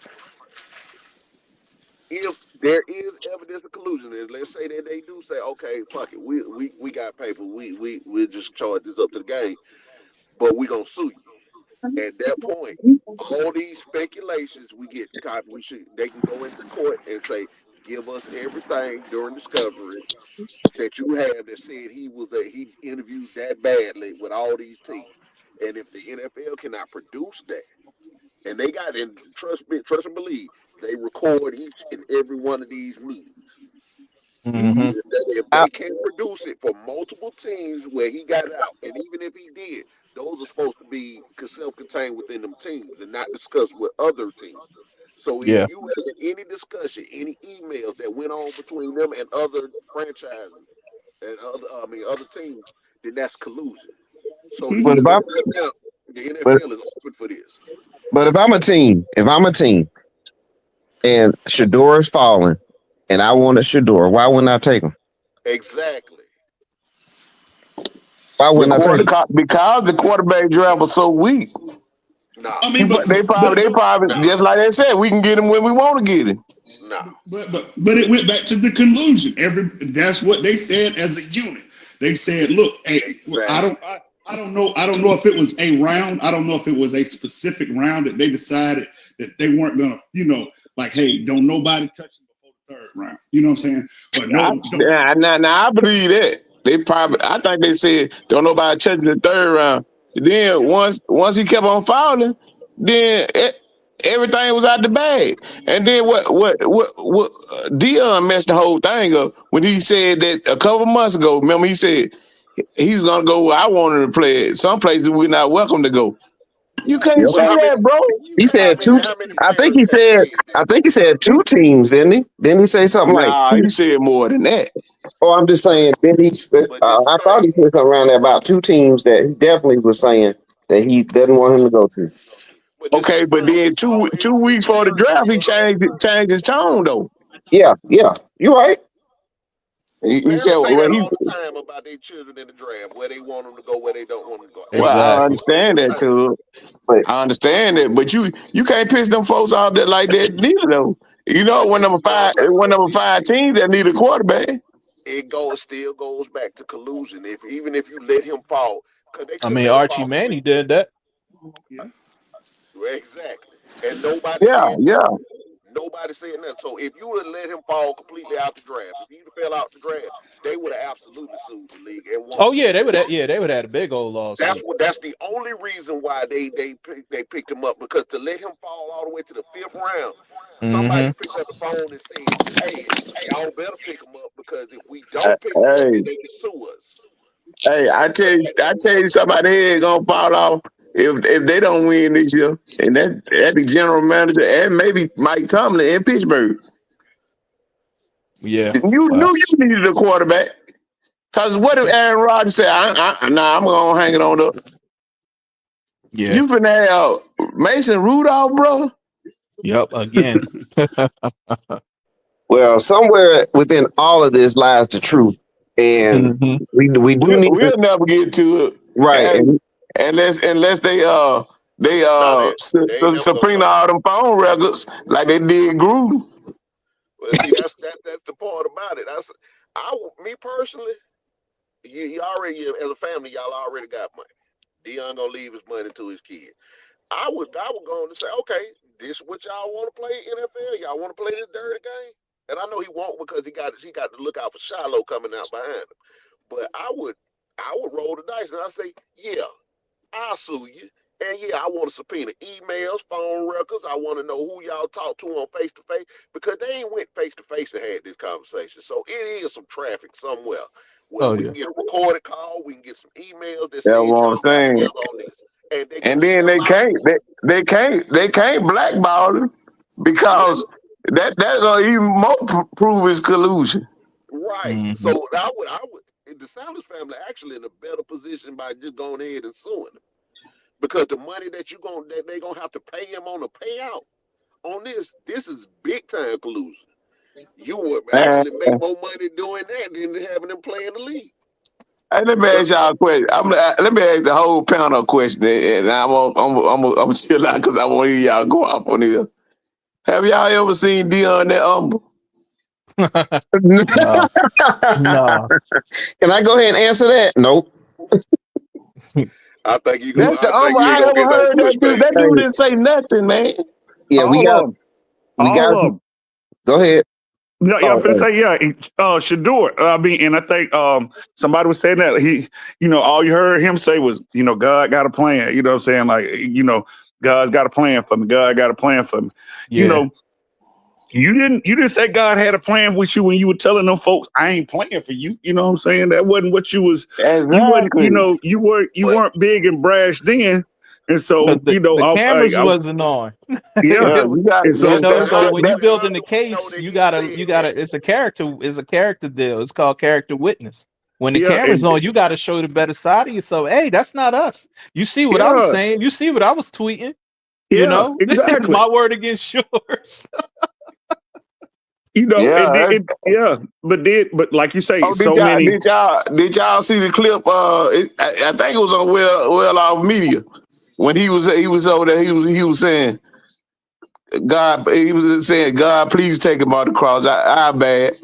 If there is evidence of collusion, and let's say that they do say, okay, fuck it, we got paper, we'll just charge this up to the game, but we gonna sue you. At that point, all these speculations we get caught, they can go into court and say, give us everything during discovery that you have that said he interviewed that badly with all these teams. And if the NFL cannot produce that, and they got, and trust and believe, they record each and every one of these meetings. Mm-hmm. If they can't produce it for multiple teams where he got out, and even if he did, those are supposed to be self-contained within them teams and not discussed with other teams. So if Yeah. you had any discussion, any emails that went on between them and other franchises and other teams, then that's collusion. So the But if I'm but NFL is open for this. but if I'm a team, and Shedeur is falling, and I want a Shedeur, why wouldn't I take him? Exactly. Why wouldn't I take him? Because the quarterback draft was so weak. Nah. I mean, They probably just like they said, we can get him when we want to get him. Nah. But it went back to the collusion. That's what they said as a unit. They said, look, hey, Exactly. I don't know if it was a round. I don't know if it was a specific round that they decided that they weren't gonna, like, hey, don't nobody touch him before the 3rd round. You know what I'm saying? Or no. Now I believe that. They probably, I think they said don't nobody touch him in the third round. Then once he kept on falling, then everything was out the bag. And then what Deion messed the whole thing up when he said that a couple months ago. Remember he said he's gonna go where I wanted to play it. Some places we're not welcome to go. You can't Yep. say that, bro. He said two. How many I think players he have said. said that? I think he said two teams, didn't he? Didn't he say something like Nah, two? he said more than that. Oh, I'm just saying. Then he. But this the I thought he thing. said something around there about two teams that he definitely was saying that he doesn't want him to go to. But this Okay, the but thing. then two It weeks for the still draft, he goes changed his tone though. Yeah, yeah, you're right. He said, Parents say well, that he all the time about their children in the draft, where they want them to go, where they don't want them to go. well, I Exactly. understand that too. But I understand that, but you can't piss them folks out there like that neither though. You know, But when this number is going five, back. one But number this five teams that need a quarterback. still goes back to collusion. If even if you let him fall, because they I could mean, let him Archie fall for Manning did that. Yeah. exactly, and nobody Yeah, said yeah. nothing. Nobody said nothing. So if you would have let him fall completely out the draft, if he fell out the draft, they would have absolutely sued the league and won Oh some yeah, they would. money. Yeah, they would have had a big old lawsuit. That's the only reason why they picked him up, because to let him fall all the way to the fifth round, somebody Mm-hmm. picked up the phone and said, "Hey, y'all better pick him up, because if we Uh, don't pick him up, then Hey, they can sue us." hey, I tell you, somebody head gonna fall off if they don't win this year, and that the general manager and maybe Mike Tomlin in Pittsburgh. Yeah. You Well. knew you needed a quarterback. Cause what if Aaron Rodgers said, "Nah, I'm gonna hang it on up." Yeah. You finna have Mason Rudolph, bro. Yep. Again. well, somewhere within all of this lies the truth, and Mm-hmm. we do need to We'll never get to it. right. Hey, And unless they No, they ain't never gonna subpoena know. all them phone records like they did Gruden. Well, see, that's the part about it. Me personally, you already, as a family, y'all already got money. Deion gonna leave his money to his kids. I would go on and say, okay, this is what y'all want to play NFL. Y'all want to play this dirty game, and I know he won't, because he got to look out for Shiloh coming out behind him. But I would roll the dice, and I say, yeah, I'll sue you. And yeah, I want to subpoena emails, phone records. I want to know who y'all talk to on face to face, because they ain't went face to face and had this conversation. So it is some traffic somewhere where Oh we yeah. can get a recorded call, we can get some emails that That's said what I'm y'all got saying. together on this, and they And gonna then settle out for it. they can't blackball him Yeah, because that's gonna even more prove his collusion. right. Mm-hmm. So I would. The Sanders family actually in a better position by just going ahead and suing them, because the money that they gonna have to pay him on a payout on this is big time collusion. You would Man, actually make more money doing that than having them play in the league. hey, let me But ask y'all a question. Let me ask the whole panel a question, and I'm chill out because I want to hear y'all go off on here. Have y'all ever seen Deion that humble? No. No. can I go ahead and answer that? Nope. I think you go. That's the I think humble you ain't I gonna ever get no heard that dude. pushback. That dude Hey, didn't say nothing, man. yeah, All of them. we got. All of them. Go ahead. No, y'all Oh, finna say, yeah, Shedeur. I mean, and I think somebody was saying that all you heard him say was, God got a plan. You know what I'm saying? Like, God's got a plan for me. God got a plan for me. You Yeah. know, you didn't say God had a plan with you when you were telling them folks, I ain't playing for you. You know what I'm saying? That wasn't what you wasn't, Exactly. you But weren't big and brash then. And Because so, the cameras wasn't on. yeah. Yeah, you got And You so, know, but so how when you but how building the do we know case, that you he gotta said that? it's a character deal. It's called character witness. When the yeah, camera's and on, you gotta show the better side of you. So hey, that's not us. You see what I was yeah, saying, you see what I was tweeting, you yeah, know? It's exactly. my word against yours. yeah. Yeah, but like you say, Oh, so many. did y'all see the clip? I think it was on Well Off Media when he was over there. He was saying God. He was saying God, please take him out the cross. I bad.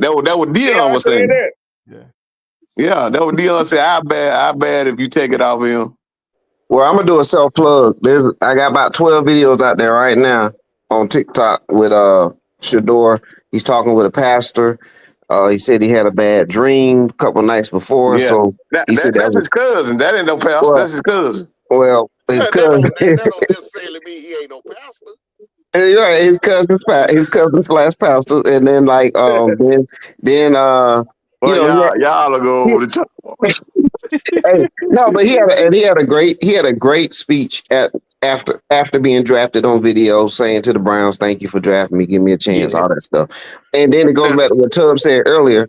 That what Yeah, Deion I was said saying. that. Yeah. Yeah, that what Deion said. I bad if you take it off him. Well, I'm gonna do a self plug. I got about 12 videos out there right now on TikTok with Shedeur. He's talking with a pastor. He said he had a bad dream a couple nights before, Yeah, so he said that that's his was cousin. That ain't no pastor. well, That's his cousin. his That cousin. don't necessarily mean he ain't no pastor. Right, his cousin slash pastor, and then then Well, he had, y'all will go he, over the top. hey, no, but he had a great speech after being drafted on video, saying to the Browns, "Thank you for drafting me, give me a chance," Yeah. all that stuff. And then it goes Now, back to what Tubb said earlier.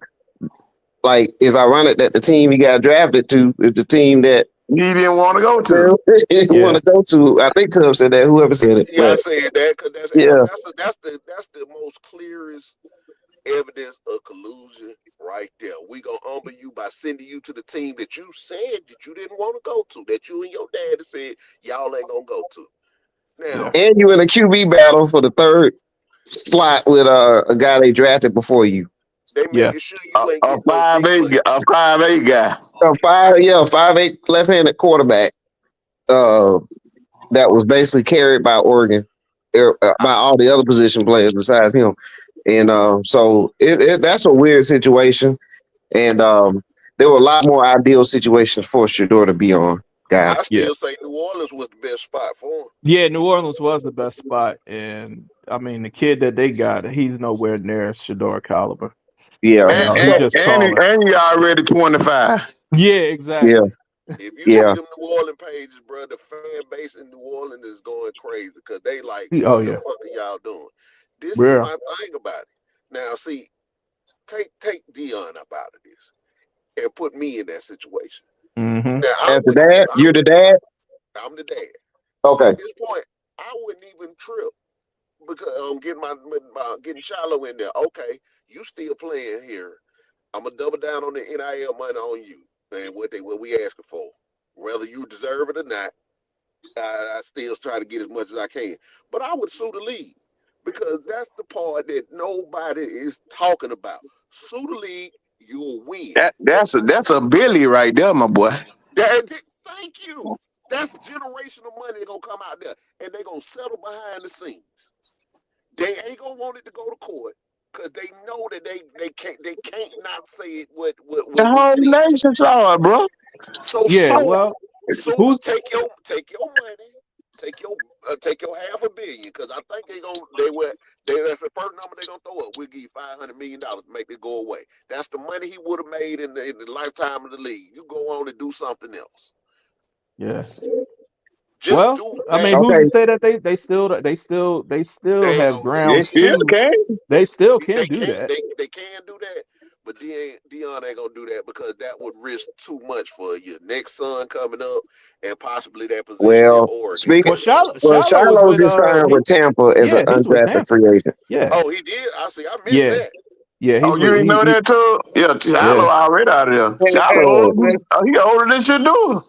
Like, it's ironic that the team he got drafted to is the team that He didn't want to go to. he didn't Yeah. want to go to. I think Tubb said that. Whoever said it, yeah, I but said that because yeah, that's the most clearest evidence of collusion right there. We gonna humble you by sending you to the team that you said that you didn't want to go to, that you and your daddy said y'all ain't gonna go to. Yeah. Now and you in a QB battle for the third slot with a guy they drafted before you. they Yeah. making sure you ain't A getting no big money. 5'8" guy. A 5'8" left-handed quarterback. Uh, that was basically carried by Oregon, by all the other position players besides him. And so that's a weird situation. And there were a lot more ideal situations for Shedeur to be on, I guys. Yeah. still say New Orleans was the best spot for him. Yeah, New Orleans was the best spot, and I mean the kid that they got, he's nowhere near Shedeur caliber. Yeah, You know, he's just taller. And he already 25. Yeah, yeah, exactly. If you see yeah. them New Orleans pages, bro, the fan base in New Orleans is going crazy because they like, Oh what the yeah, fuck are y'all doing? This is real. my thing about it. Now, see, take Deion up out of this and put me in that situation. Mm-hmm. Now, As the dad, you're the dad. I'm the dad. Okay. At this point, I wouldn't even trip because I'm getting getting Shiloh in there. Okay, you still playing here. I'm gonna double down on the NIL money on you and what we asking for. Whether you deserve it or not, I still try to get as much as I can. But I would sue the league because that's the part that nobody is talking about. Sue the league, you'll win. That's a Billy right there, my boy. Thank you. That's generational money that's gonna come out there, and they're gonna settle behind the scenes. They ain't gonna want it to go to court because they know that they can't not say it The what we whole see. nation saw it, bro. So Yeah. sue 'em. Well, Sue 'em. who's Take your money. Take your $500 million because I think that's the first number they're gonna throw up. We'll give you $500 million to make it go away. That's the money he would have made in the lifetime of the league. You go on and do something else. yeah. Just Well, do I that. mean, who's Okay. to say that they They still ain't have gonna do They grounds still to can. they still they can do can't that. they can do that, but Deion ain't gonna do that because that would risk too much for your next son coming up and possibly that position in Well, Oregon speaking. Well, coming up. Well, Shiloh is Shiloh with just signed with Tampa as an he's with undrafted Tampa. free agent. Yeah. Oh, he did. I see. I missed Yeah. that. Yeah, Oh, he's you with didn't know he that too? Yeah, Shiloh yeah. already out of there. Shiloh, So, he older than Shedeur.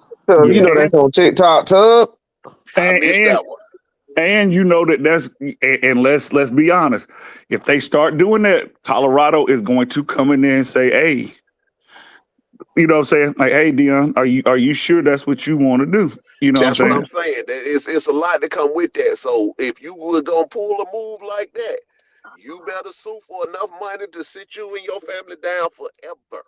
you Yeah. know that's on TikTok, Tub. I and missed and, that one. and you know that's and let's be honest. If they start doing that, Colorado is going to come in there and say, "Hey, you know what I'm saying? Like, hey, Dion, are you sure that's what you want to do? You know what I'm That's what saying? I'm saying. It's a lot to come with that. So if you were gonna pull a move like that, you better sue for enough money to sit you and your family down forever,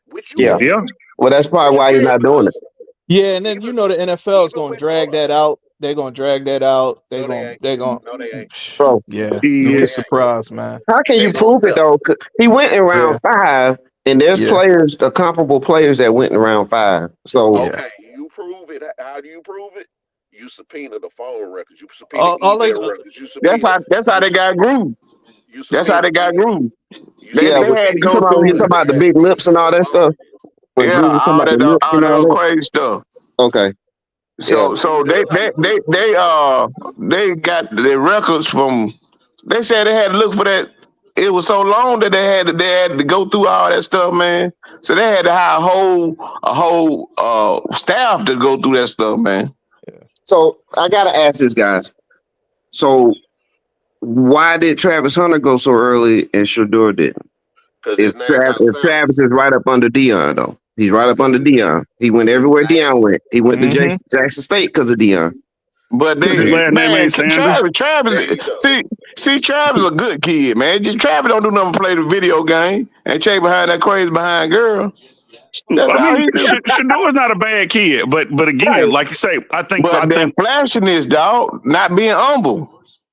which you Yeah. Yeah. Yeah. can, Well, that's probably which you why he's can not doing it. because Yeah, and then even the NFL is even going to with no, drag that out. They're going to drag that out. no, they ain't. They're going No, they ain't. Bro, yeah, No, you'll they be See, ain't. surprised, man. how can They you gonna prove it settle. though? 'Cause he went in round Yeah. 5, and there's Yeah. players, the comparable players that went in round 5. So Yeah. Okay, you prove it. How do you prove it? You subpoena the phone records. You subpoena All they email records. That's how You they sub, got grooved. you That's how subpoena they got grooved. They yeah, they but had to subpoena you go talking about through the big lips and all that stuff. When yeah, Groove was talking about the lips all and that all old that. crazy stuff. Okay, yeah. So they got the records from. They said they had to look for that. It was so long that they had to go through all that stuff, man. So they had to hire a whole staff to go through that stuff, man. So I gotta ask this, guys. So why did Travis Hunter go so early and Shador didn't? because his name got If Travis Sanders. is right up under Dion though, he's right up Because under Dion. He went his everywhere name, Dion went. He went to Mm-hmm. Jackson State because of Dion. But Because his they, last name man, ain't Sanders. Travis, There Travis, you go. see, Travis a good kid, man. Just Travis don't do nothing but play the video game and chase behind that crazy behind girl. That's I all mean, he do. Shedeur is not a bad kid, but again, Right. like you say, I But that think flashiness, dog, not being humble.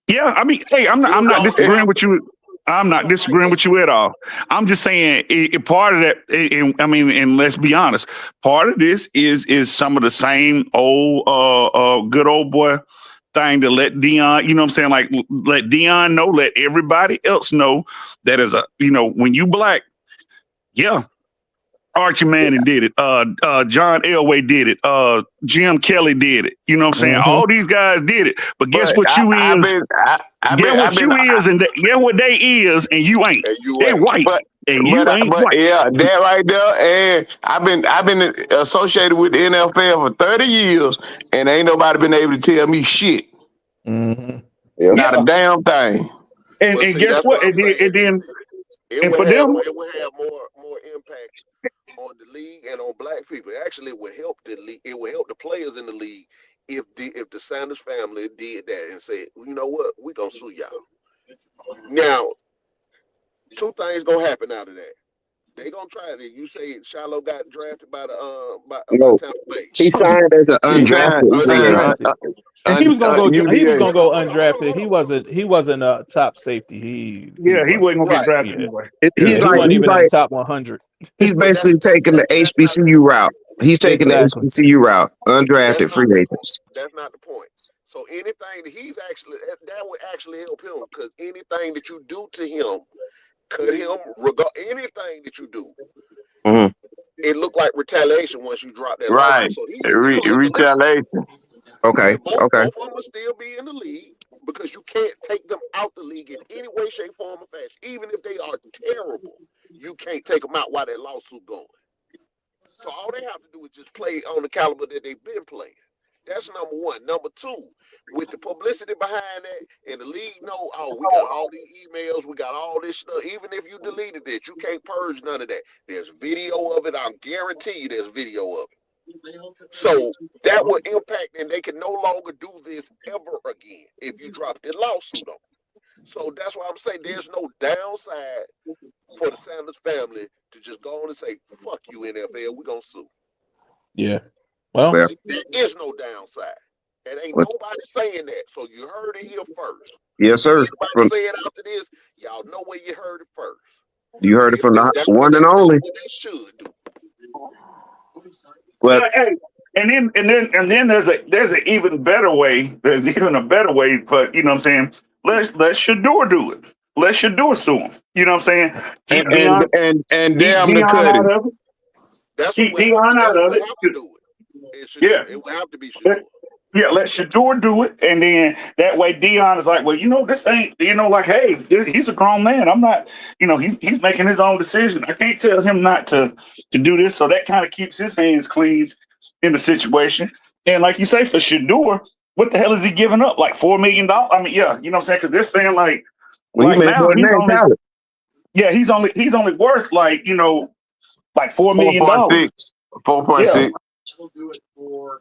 yeah. I mean, hey, I'm You not don't disagreeing have with to. you. I'm You not don't like disagreeing that. with you at all. I'm just saying, part of that. I mean, and let's be honest, part of this is some of the same old, good old boy thing to let Deion. You know what I'm saying? Like let Deion know, let everybody else know that as a when you black, yeah. Archie Manning did it. John Elway did it. Jim Kelly did it. You know what I'm saying? Mm-hmm. All these guys did it. But guess But what you is? Guess I've what been, you is, and guess what they is, and you ain't. And you They ain't. white, but, and you ain't but white. yeah, that right there. And I've been associated with the NFL for 30 years, and ain't nobody been able to tell me shit. Mm-hmm. Yep. Not a Yeah. damn thing. But And see, guess that's what what? I'm saying. And then It and would for have them, more impact on the league and on black people. Actually, it would help the league. It would help the players in the league if the Sanders family did that and said, well, you know what, we gonna sue y'all. Now, two things gonna happen out of that. They gonna try it. You say Shiloh got drafted by the by No, Tampa Bay. he signed as an He signed, undrafted free agent. Undrafted. And he was gonna go. He was UDA. gonna go Hold undrafted. on. He wasn't a top safety. He yeah, he wasn't. wasn't gonna get Right. drafted Yeah. anyway. He's Yeah. Yeah. He like wasn't even in the top 100. he's But basically taking the that's not the HBCU point. route. He's taking the Exactly. HBCU route. That's Undrafted not free the point. agents. That's not the point. So anything that he's actually that would actually help him because anything that you do to him, cut him, anything that you do, Hmm. it looked like retaliation once you drop that lawsuit. Right. So he's still in the league. Retaliation. Okay. Okay. Both of them will still be in the league because you can't take them out the league in any way, shape, form, or fashion. Even if they are terrible, you can't take them out while that lawsuit going. So all they have to do is just play on the caliber that they've been playing. That's number one. Number two, with the publicity behind that, and the league know, oh, we got all these emails, we got all this stuff. Even if you deleted it, you can't purge none of that. There's video of it. I guarantee you, there's video of it. So that will impact, and they can no longer do this ever again if you drop the lawsuit on. So that's why I'm saying there's no downside for the Sanders family to just go on and say, "Fuck you, NFL, we're gonna sue." Yeah. Well. Well, There is no downside. And ain't well, nobody saying that. So you heard it here first. yes, sir. Anybody From, say it after this, y'all know where you heard it first. you heard it from the one and only. That's what they should do. Well, Hey, and then there's an even better way. There's even a better way for what I'm saying. Let Shedeur do it. Let Shedeur sue him. You know what I'm saying? Keep Deion And keep damn the Deion cutting. out of it. That's who Keep would have to. Deion That's out who of would it. have to do it. It should do. Yeah. It would have to be Shedeur. Yeah, let Shedeur do it, and then that way Deion is like, well, this ain't, like, hey, he's a grown man. I'm not, he's making his own decision. I can't tell him not to do this. So that kind of keeps his hands clean in the situation. And like you say, for Shedeur, what the hell is he giving up? Like $4 million? I mean, yeah, you know what I'm saying? Because they're saying well, he like made now more than he's that in only, college. yeah, he's only worth like $4 million. 4.6. Yeah. 4.6.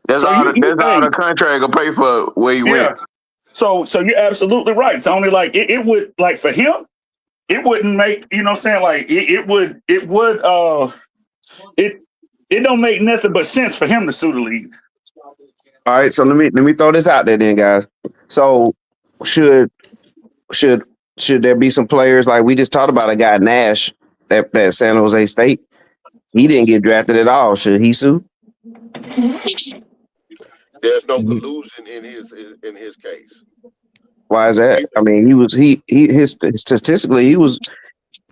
That's So all hey, the contract will pay for where he went. yeah. So you're absolutely right. It's only like it would, like, for him, it wouldn't make, you know what I'm saying? Like it would it don't make nothing but sense for him to sue the league. All right, so let me throw this out there then, guys. So should should there be some players like we just talked about a guy Nash that San Jose State? He didn't get drafted at all. Should he sue? There's no collusion in his case. Why is that? He, I mean, his statistically he was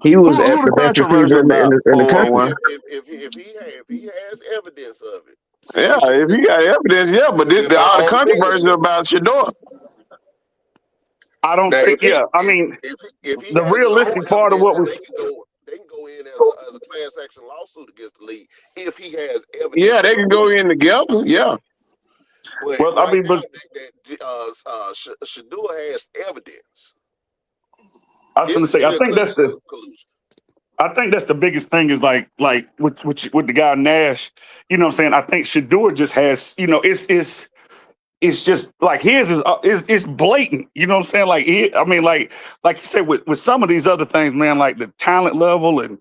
Who at the the best controversy receiver about in the country. 411? if he has evidence of it, Yeah, see, if you got evidence, yeah, but then by all the all means controversy sue. about Shedeur. I don't Now, think, yeah. I mean, if he the has no realistic part of evidence, what then was, they can go in as a class action lawsuit against the league if he has evidence Yeah, of they can go collusion. in together. Yeah. But well, I right mean, now, but Shedeur has evidence. I was going This to is say, I clear think that's the, collusion. I think that's the biggest thing is like with the guy Nash, you know what I'm saying? I think Shedeur just has, it's it's just like his is it's blatant. You know what I'm saying? Like I mean, like you said with some of these other things, man, like the talent level and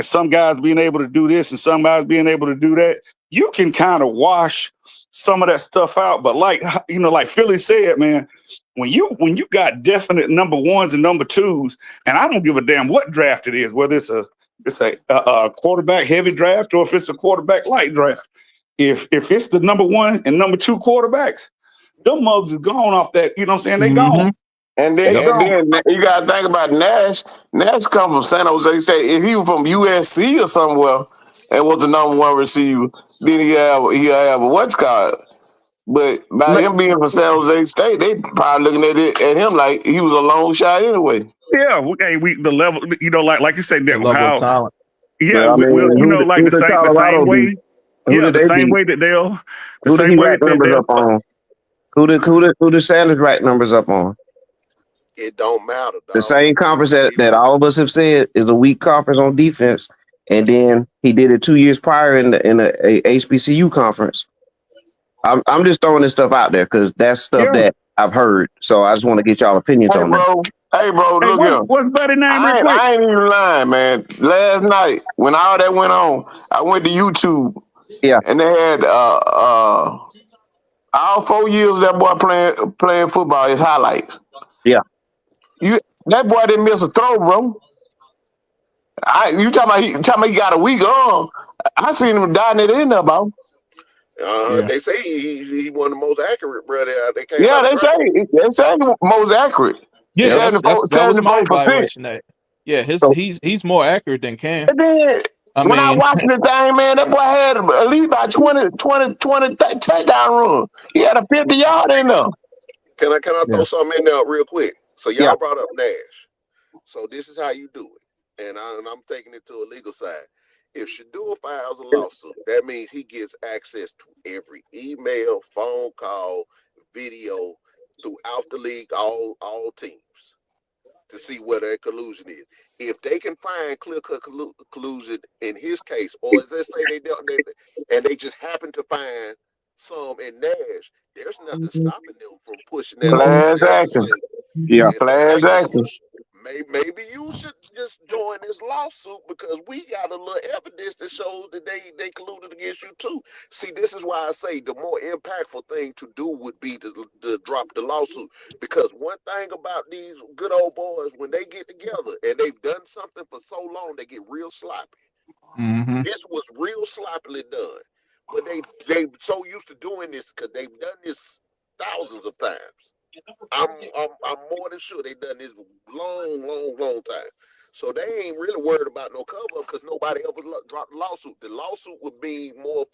some guys being able to do this and some guys being able to do that, you can kind of wash some of that stuff out. But like like Philly said, man, when you got definite number ones and number twos, and I don't give a damn what draft it is, whether it's a quarterback heavy draft or if it's a quarterback light draft. If it's the number one and number two quarterbacks, them mugs are gone off that. You know what I'm saying? They gone. And They then, gone. you got to think about Nash. Nash come from San Jose State. If he was from USC or somewhere and was the number one receiver, then he have a what's called. But by him being from San Jose State, they probably looking at him like he was a long shot anyway. Yeah, the level, like you said, The that level how of talent. yeah, But, I mean, like who the did same Colorado way. beat? Who Yeah, did the they same beat? way that they'll the Who did same he way rack that numbers they'll up on? Who did Sanders rack numbers up on? It don't matter, The dog. same conference that all of us have said is a weak conference on defense, and then he did it 2 years prior in a HBCU conference. I'm just throwing this stuff out there because that's stuff Yeah. that I've heard. So I just want to get y'all opinions Hey, on that. bro. Hey, bro, Hey, look here. what's buddy name real quick? I ain't even lying, man. Last night, when all that went on, I went to YouTube. Yeah. And they had all 4 years of that boy playing football, his highlights. Yeah. That boy didn't miss a throw, bro. You talking about he got a weak arm. I seen him dotting it in there, bro. They say he one of the most accurate, brother. They came Yeah, out of they say the most accurate. Yeah, 74%. that was my evaluation. That he's more accurate than Cam. And then when I watched the thing, man, that boy had at least about 20 touchdown run. He had a 50-yard in there. Can I throw something in there real quick? So y'all Yeah. brought up Nash. So this is how you do it, and I'm taking it to a legal side. If Shedeur files a lawsuit, that means he gets access to every email, phone call, video throughout the league, all teams, to see where their collusion is. If they can find clear-cut collusion in his case, or let's say they just happen to find some in Nash, there's nothing stopping them from pushing that Class action. Yeah, class action. Maybe you should just join this lawsuit because we got a little evidence that shows that they colluded against you too. See, this is why I say the more impactful thing to do would be to drop the lawsuit. Because one thing about these good old boys, when they get together and they've done something for so long, they get real sloppy. Mm-hmm. This was real sloppily done. But they so used to doing this because they've done this thousands of times. I'm more than sure they've done this long time. So they ain't really worried about no cover up because nobody ever dropped the lawsuit. The lawsuit would be more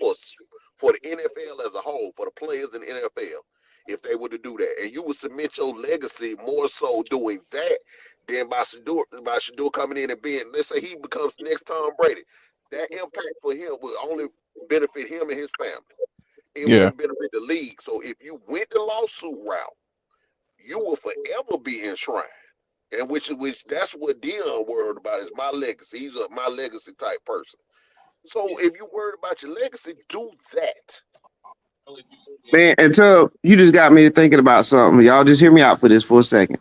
for the NFL as a whole, for the players in the NFL, if they were to do that. And you would submit your legacy more so doing that than by Shedeur coming in and being, let's say he becomes next Tom Brady. That impact for him would only benefit him and his family. It wouldn't benefit the league. So if you went the lawsuit route, you will forever be enshrined. And which that's what Deion worried about is my legacy. He's my legacy type person. So if you worried about your legacy, do that. Man, until you just got me thinking about something. Y'all just hear me out for this for a second.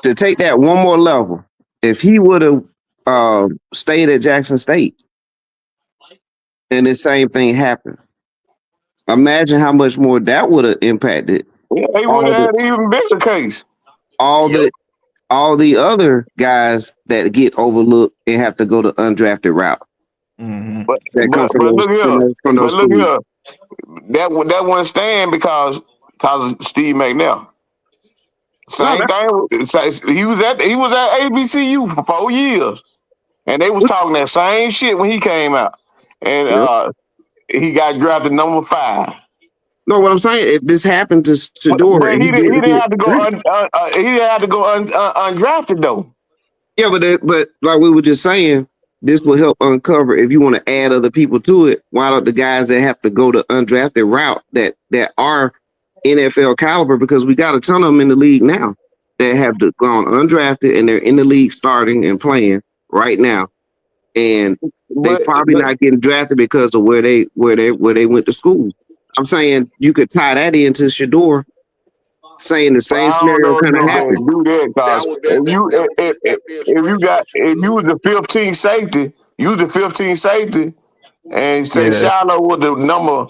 To take that one more level, if he would have stayed at Jackson State and the same thing happened, imagine how much more that would have impacted. Yeah, he would have had an even bigger case. All the other guys that get overlooked and have to go the undrafted route. Mm-hmm. But look here, that wouldn't stand because of Steve McNair. Same thing. He was at ABCU for 4 years, and they was talking that same shit when he came out, and he got drafted number 5. No, what I'm saying, if this happened to Shedeur, but he didn't have to go. He didn't have to go undrafted though. Yeah, but like we were just saying, this will help uncover if you want to add other people to it. Why don't the guys that have to go the undrafted route that are NFL caliber? Because we got a ton of them in the league now that have gone undrafted and they're in the league starting and playing right now, and they probably not getting drafted because of where they went to school. I'm saying you could tie that into Shedeur, saying the But same I don't scenario know if kind you of was gonna happened. do that That because would be that'd be a if you stretch, got but you if you could. was the 15th safety, you was the 15th safety, and say Yeah. Shiloh was the number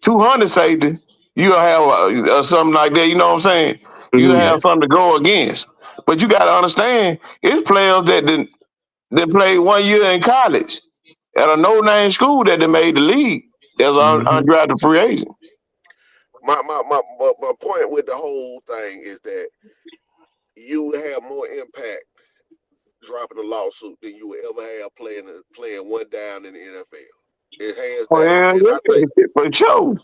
200 safety, you'll have something like that. You know what I'm saying? You Hmm. Yeah. have something to go against. But you got to understand, it's players that played 1 year in college at a no-name school that they made the league as an Hmm. undrafted free agent. My point with the whole thing is that you have more impact dropping a lawsuit than you would ever have playing one down in the NFL. It hands down, Well, and yeah, for sure.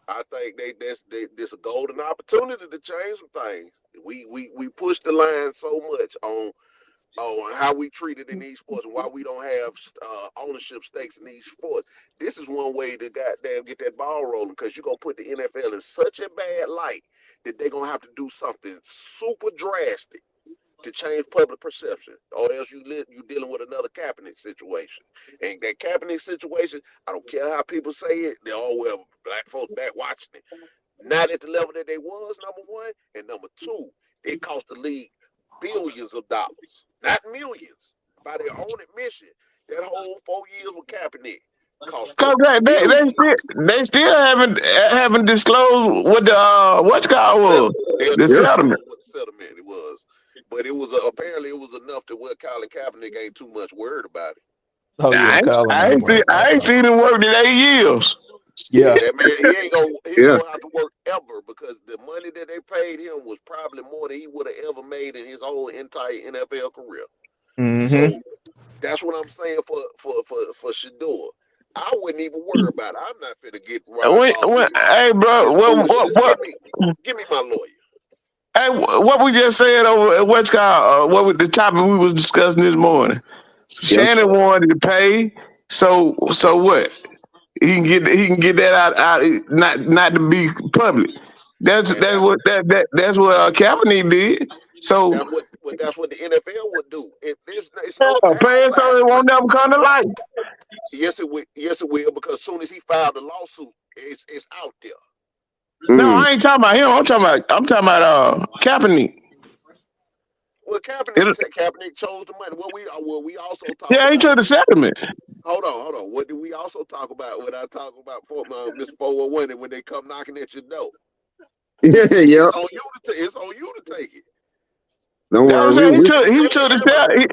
I think this a golden opportunity to change some things. We push the line so much on how we treat it in these sports and why we don't have ownership stakes in these sports. This is one way to goddamn get that ball rolling because you're gonna put the NFL in such a bad light that they're gonna have to do something super drastic to change public perception, or else you dealing with another Kaepernick situation. And that Kaepernick situation, I don't care how people say it, they all well black folks back watching it. Not at the level that they was, number one, and number two, it cost the league billions of dollars, not millions. By their own admission, that whole 4 years with Kaepernick cost Cause them they billions. still haven't disclosed what the what's The called was settlement. They have the not Yep. settlement. disclosed what the settlement it was, but it was apparently it was enough to where Colin Kaepernick ain't too much worried about it. Oh yeah, Colin ain't worried about I ain't that. seen him work in 8 years. Yeah. That man, he ain't Yeah. gonna have to work ever because the money that they paid him was probably more than he would have ever made in his whole entire NFL career. Hmm. So that's what I'm saying for Shedeur. I wouldn't even worry about it. I'm not finna get involved with Hey, bro, this foolishness. Give me my lawyer. hey, what we just said over at what's called what was the topic we was discussing this morning? Yep. Shannon wanted to pay, so what? He can get that out not to be public. And That's what Kaepernick did. So that's what the NFL would do. If it's no pay it downside so it to it. won't never come to light. Yes it will, because as soon as he filed the lawsuit, it's out there. No, Mm. I ain't talking about him. I'm talking about Kaepernick. Well, It, Kaepernick chose the money. What we also talked yeah, he about. took the settlement. Hold on. What did we also talk about when I talk about Mr. 401 and when they come knocking at your door? Yep. It's on you to take it. Don't That worry. was it. He took the Everybody,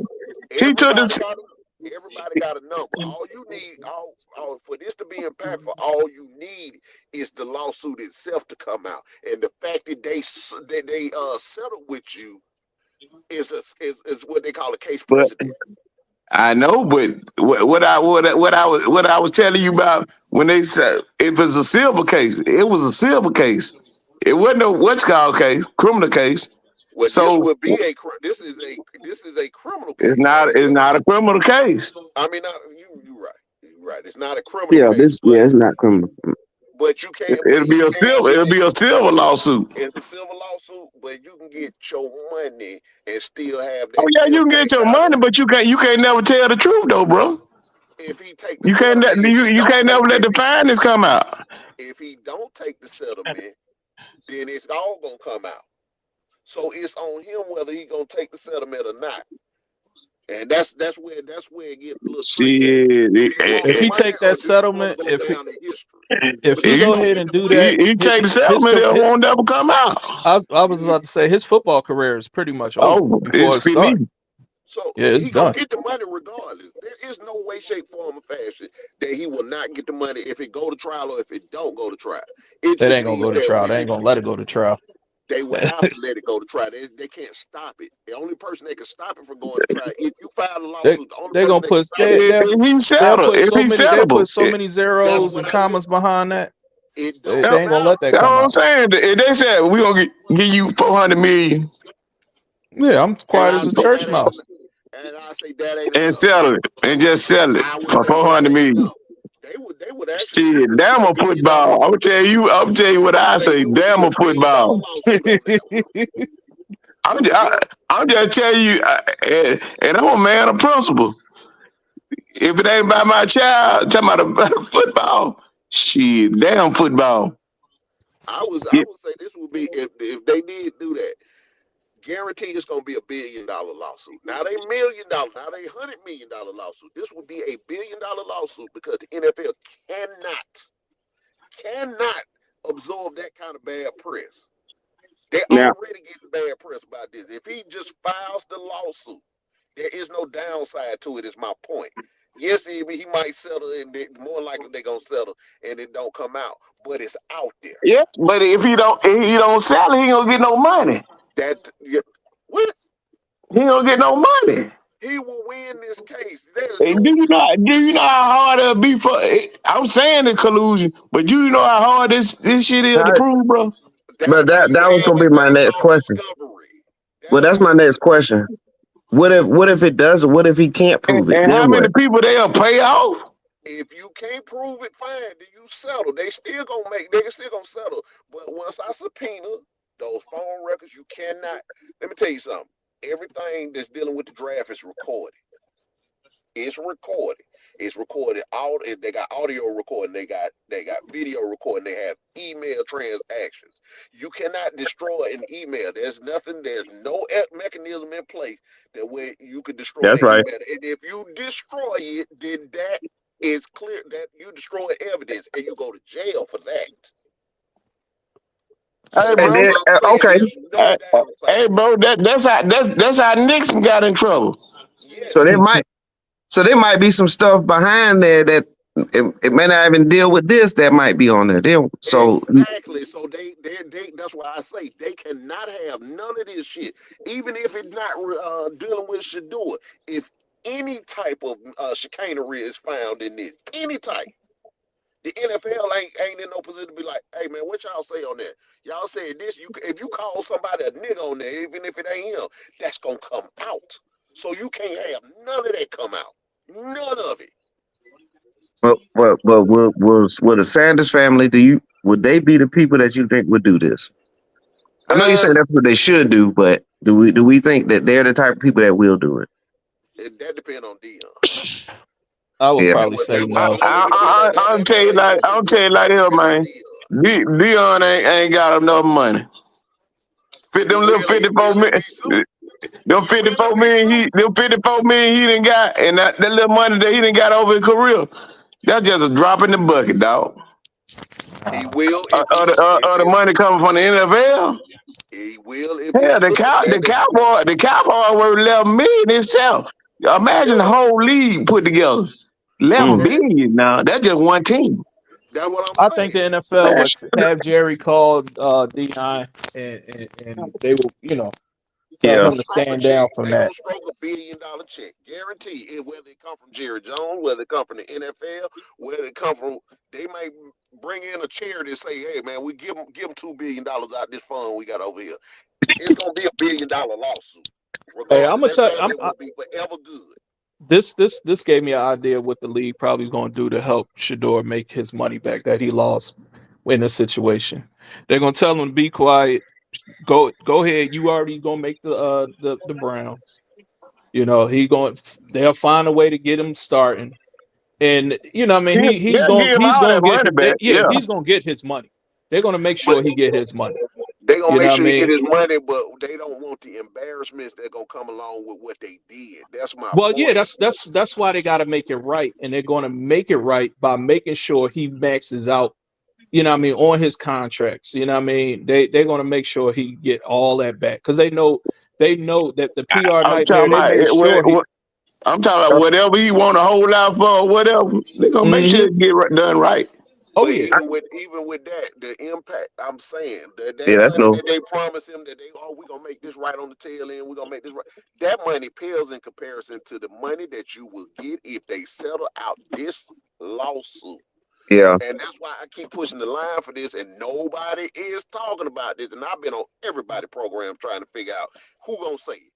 he took everybody the got everybody got a number. All you need, all for this to be impactful, all you need is the lawsuit itself to come out, and the fact that they settled with you is what they call a case but precedent. I know, but what I was telling you about when they said if it's a silver case, it was a silver case. It wasn't a what's called case, criminal case. Well, this So would be this is a criminal case. it's not a criminal case. I mean, not, you right, you right. It's not a criminal Yeah. case, This. Yeah. It's not criminal. but you can't. But It'll he be a can silver. get It'll it. be a silver lawsuit. It's a civil lawsuit, but you can get your money and still have Oh that yeah, you can get impact your out money, on but you can't never tell the truth though, bro. if he take the settlement. You can't never let the findings come out. If he don't take the settlement, then it's all gonna come out. So it's on him whether he gonna take the settlement or not. And that's where it get a little tricky. Shit, Do you want If the he money take or that do you want to settlement, go down in history? if he Because you're go he, gonna ahead get and the do money. that, he take the settlement, it won't never come out. I was about to say his football career is pretty much over Oh, before it's it starts. finito. So Yeah, it's he gonna done. get the money regardless. There is no way, shape, form, or fashion that he will not get the money if it go to trial or if it don't go to trial. It That just ain't gonna means go to that trial. They ain't gonna let it go to trial. they will have to let it go to trial. They can't stop it. The only person that can stop it from going to trial, if you file a they lawsuit, the only they person gonna that can put stop it. If he's they'll settled, put so many That's zeros and what I said. commas behind that. It They, don't they ain't gonna matter. let that that's come what I'm out. saying. If they said we gonna give you 400 million Yeah, I'm And quiet I as a say church that ain't mouse. and enough. sell it and just sell it I would for say that 400 ain't million. enough. They would actually Shit, put damn $1 a billion on it. football. I'm tell you what I I say say. we would Damn do a $1 billion football. lawsuit on that one. I'm just, I'm just telling you, and I'm a man of principle. If it ain't about my child, talking about football, Shit, damn football. I would Yeah, say this would be if they did do that. Guarantee it's gonna be $1 billion lawsuit. Not $1 million, not $100 million lawsuit. This would be $1 billion lawsuit because the NFL cannot absorb that kind of bad press. They Now, already getting bad press about this. If he just files the lawsuit, there is no downside to it. Is my point. Yes, he might settle, and more likely they're gonna settle, and it don't come out, but it's out there. yeah, but if he don't sell it, he ain't gonna get no money. That what He ain't gonna get no money. he will win this case. There's Hey, no do you know how hard it'll be for? I'm saying the collusion, but do you know how hard this shit is to how, prove, bro? That's but why that you that was have gonna be it my based next off question. discovery. Well, That's that's why my next question. What if it does? What if he can't And, prove it? and how Then many what? people they'll pay off? if you can't prove it, fine, then you settle. They still gonna settle. But once I subpoena those phone records, you cannot. Let me tell you something. Everything that's dealing with the draft is recorded. It's recorded. It's recorded. All they got audio recording. They got video recording. They have email transactions. You cannot destroy an email. There's nothing. There's no mechanism in place that way you could destroy That's that right. email. And if you destroy it, then that is clear that you destroyed evidence, and you go to jail for that. Hey, So And that's bro. then what I'm saying. okay, There's no Hey, downside. hey, bro. That's how Nixon got in trouble. so Yes. there might be some stuff behind there that it may not even deal with this that might be on there. So Exactly. So they that's why I say they cannot have none of this shit. Even if it's not dealing with Shedeur. If any type of chicanery is found in this, any type, the NFL ain't in no position to be like, hey man, what y'all say on that? Y'all say this, if you call somebody a nigga on there, even if it ain't him, that's gonna come out. So you can't have none of that come out. None of it. but will the Sanders family would they be the people that you think would do this? I know you say Uh that's what they should do, but do we think that they're the type of people that will do it? that depends on Dion. I would Yeah. That probably would say that would no. only depend on I'll tell that you ain't like no Shadeur. this, That depend on man. Dion. Deion ain't got enough money. Fit He them little will $54 if million. he sue. Them He will if 54 he million, sue. them 54 million he done got, and that little money that he done got over his career, that's just a drop in the bucket, dog. He will if he The money coming from the NFL. he will if he Hell, sue. the Cowboy worth 11 million itself. Imagine the Yeah, whole league put together. 11 Mm. that, billion now. That's just one team. that's what I'm I think the saying. NFL Man, would have Jerry call Deion, and they will, tell They Yeah. him gonna to stroke a stand check. down from They that. gonna stroke $1 billion check, guarantee. It whether it come from Jerry Jones, whether it come from the NFL, whether it come from, they might bring in a charity and say, "Hey man, we give them $2 billion out this fund we got over here." It's gonna be $1 billion lawsuit, Hey, I'm regardless. gonna That tell. family will be forever good. This gave me an idea of what the league probably is going to do to help Shador make his money back that he lost in this situation. They're going to tell him to be quiet. Go ahead. You already going to make the Browns. He going. They'll find a way to get him starting. And I mean, he's they'll going give him he's all going that to get money back. yeah, Yeah. he's going to get his money. They're going to make But sure he get his money. they gonna You know make what I sure he get mean? his money, but they don't want the embarrassments that gonna come along with what they did. That's my Well, yeah, point. that's why they got to make it right, and they're going to make it right by making sure he maxes out. What I mean, on his contracts. What I mean, they're going to make sure he get all that back because they know that the PR I'm nightmare. talking They about made sure he. I'm talking about whatever he want to hold out for, or whatever. They're gonna make sure Hmm. it get done right. Oh But yeah, even with that, the impact I'm saying that Yeah, that's money no. that they promise him that we gonna make this right on the tail end, we gonna make this right. That money pales in comparison to the money that you will get if they settle out this lawsuit. Yeah. And that's why I keep pushing the line for this, and nobody is talking about this. And I've been on everybody program trying to figure out who gonna say it.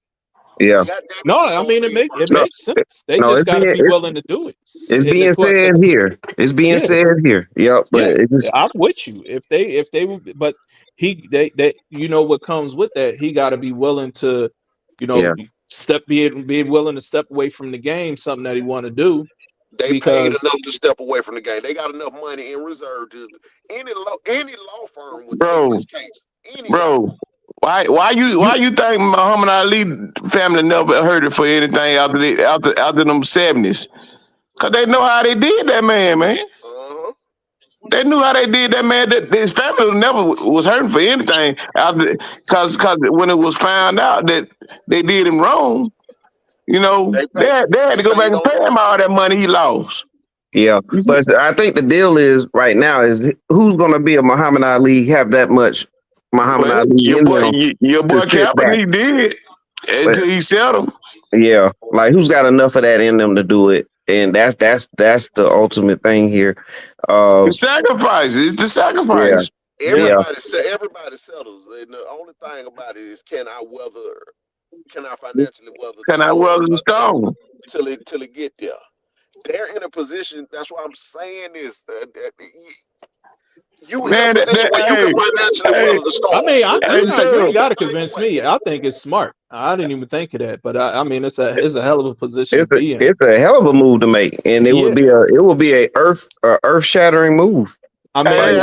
Yeah. God damn it, no, who I gonna mean say it it make it first? No. makes sense. They No. just It's got to being be willing to do it. it's And being said here. It's being yeah, said here. Yep. But yeah, it just I'm with you. If they would, but they what comes with that. He got to be willing to, yeah. be willing to step away from the game. Something that he want to do. They paid because enough to step away from the game. They got enough money in reserve to any law firm would take bro, this case. Any law bro. firm. Why you think Muhammad Ali family never heard it for anything after them 70s? Cause they know how they did that man. Uh-huh. They knew how they did that man. That his family never was hurting for anything after, cause when it was found out that they did him wrong, They they pay. had to They go back paid and on pay him all that money he lost. Yeah, You see? but I think the deal is right now is who's going to be a Muhammad Ali have that much Muhammad Well, Ali your in boy, them your to boy sit back. Kaepernick did But until he settled. yeah, like who's got enough of that in them to do it? And that's the ultimate thing here. The sacrifice is the Yeah, sacrifice. yeah, yeah, everybody settles. And the only thing about it is can I financially weather the Can I storm weather the storm? till it get there. They're in a position. That's why I'm saying this. You in a Man, position where you can financially hey, weather the I storm. mean, The hey, you defense ain't Tug, got to type of convince way. me. I think it's smart. I didn't even think of that, but I mean, it's a hell of a position to it's a be in. it's a hell of a move to make, and Yeah, it will be a earth shattering move. I hey, mean,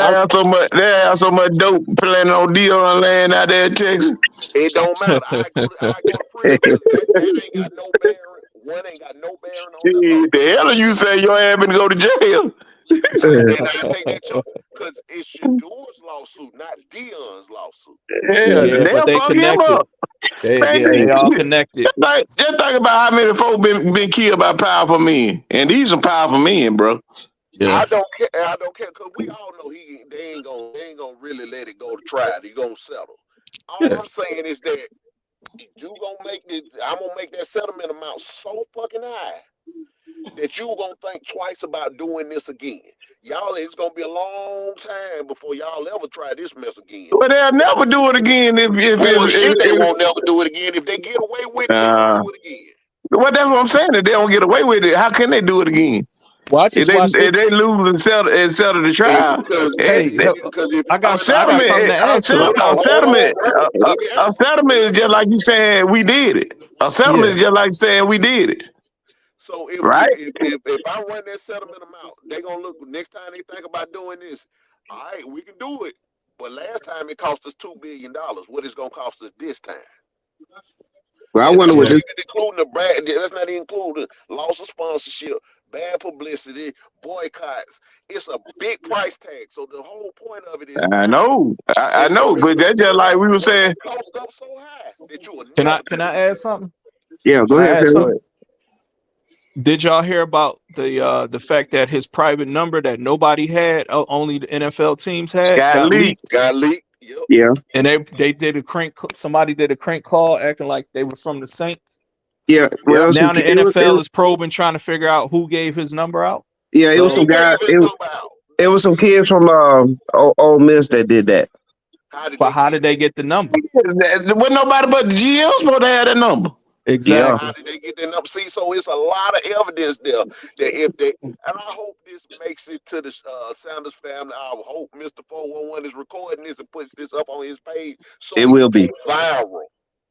they have so much dope planning on Deion land out there in Texas. It don't matter. I go to prison because that ain't got no bearing. One ain't got no bearing on the Shit, other. the hell are you say your ass been to go to jail? See, then I take that choke because it's Shedeur's lawsuit, not Deion's lawsuit. Yeah, Yeah. yeah, but they'll they fuck him connected. up. Man, Yeah, they all just connected. think about how many folk been killed by powerful men. And these are powerful men, bro. Yeah, I don't care. I don't care because we all know they ain't gonna really let it go to trial. He gonna settle. All yeah. I'm saying is that you gonna make this. I'm gonna make that settlement amount so fucking high that you gonna think twice about doing this again. Y'all, it's gonna be a long time before y'all ever try this mess again. But they'll never do it again Bullshit, they won't never do it again. If they get away with it, they gonna uh, do it again. well, that's what I'm saying. If they don't get away with it, how can they do it again? Well, I just watched If this. they lose and settle the trial, Because Hey, if I you got a find out, I got something to add to it. let me a answer. settlement is Let me just like answer. you saying we did it. A settlement Yeah, is just like saying we did it, So right? if I run that settlement amount, they gonna look next time they think about doing this. All right, we can do it. But last time it cost us $2 billion. What is gonna cost us this time? Well, I And wonder that's what not this. even including the brand. That's not even including loss of sponsorship, bad publicity, boycotts. It's a big price tag. So the whole point of it is I now know, I is know, to but that's just run like we were that saying. cost up so high that you will can never can do I it add again. something? Yeah, go Can I ahead, add Phil. something? Did y'all hear about the fact that his private number that nobody had, only the NFL teams had, Got got leaked. leaked? Got leaked. Yep. Yeah, And they did a crank. Somebody did a crank call, acting like they were from the Saints. yeah. Well, Yep. Now the NFL is probing, trying to figure out who gave his number out. yeah. It was So some He guy. gave his number out. It was some kids from Ole Miss that did that. How did but they how get did it? they get the number? Wasn't nobody but the GM supposed to have that number. Yeah, How Exactly. did they get that number? See, so it's a lot of evidence there that if they, and I hope this makes it to the Sanders family. I hope Mr. 411 is recording this and puts this up on his page so it it will can go be. viral.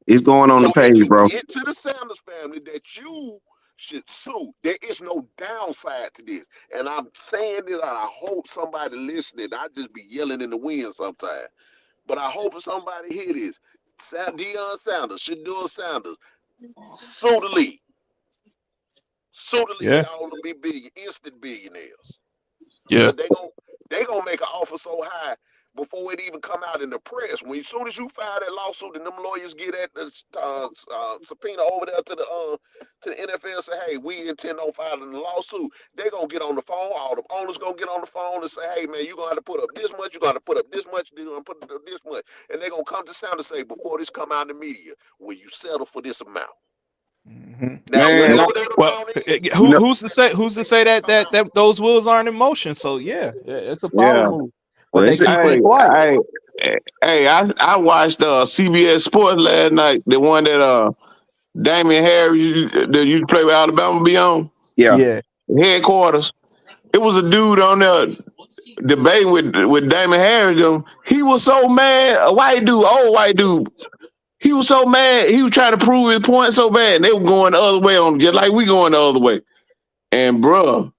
It's going on So the it page, can bro. get to the Sanders family that you should sue. There is no downside to this. And I'm saying this, and I hope somebody listening, I just be yelling in the wind sometimes. But I hope somebody hear this. Deion Sanders, Shedeur Sanders, sue the league. Sue the league. Yeah. Y'all will be instant billionaires. Yeah. Cause they gonna make an offer so high before it even come out in the press. When as soon as you file that lawsuit and them lawyers get at the subpoena over there to the NFL and say, hey, we intend on filing the lawsuit, they gonna get on the phone. All the owners gonna get on the phone and say, hey man, you gonna have to put up this much, you gotta put up this much, you gonna put up this much, and they gonna come to sound and say before this come out in the media, will you settle for this amount? Mm-hmm. Now, Man, whatever that Well, amount is, you know, who's to say that those wheels aren't in motion? So yeah, it's a power yeah. move, but Well, they it's keeping it Hey, quiet. I watched CBS Sports last night. The one that Damian Harris that used to play with Alabama be on yeah, Yeah, headquarters. It was a dude on there debating with Damian Harris. He was so mad. A white dude, old white dude. He was so mad. He was trying to prove his point so bad. And they were going the other way on him, just like we going the other way. And bro,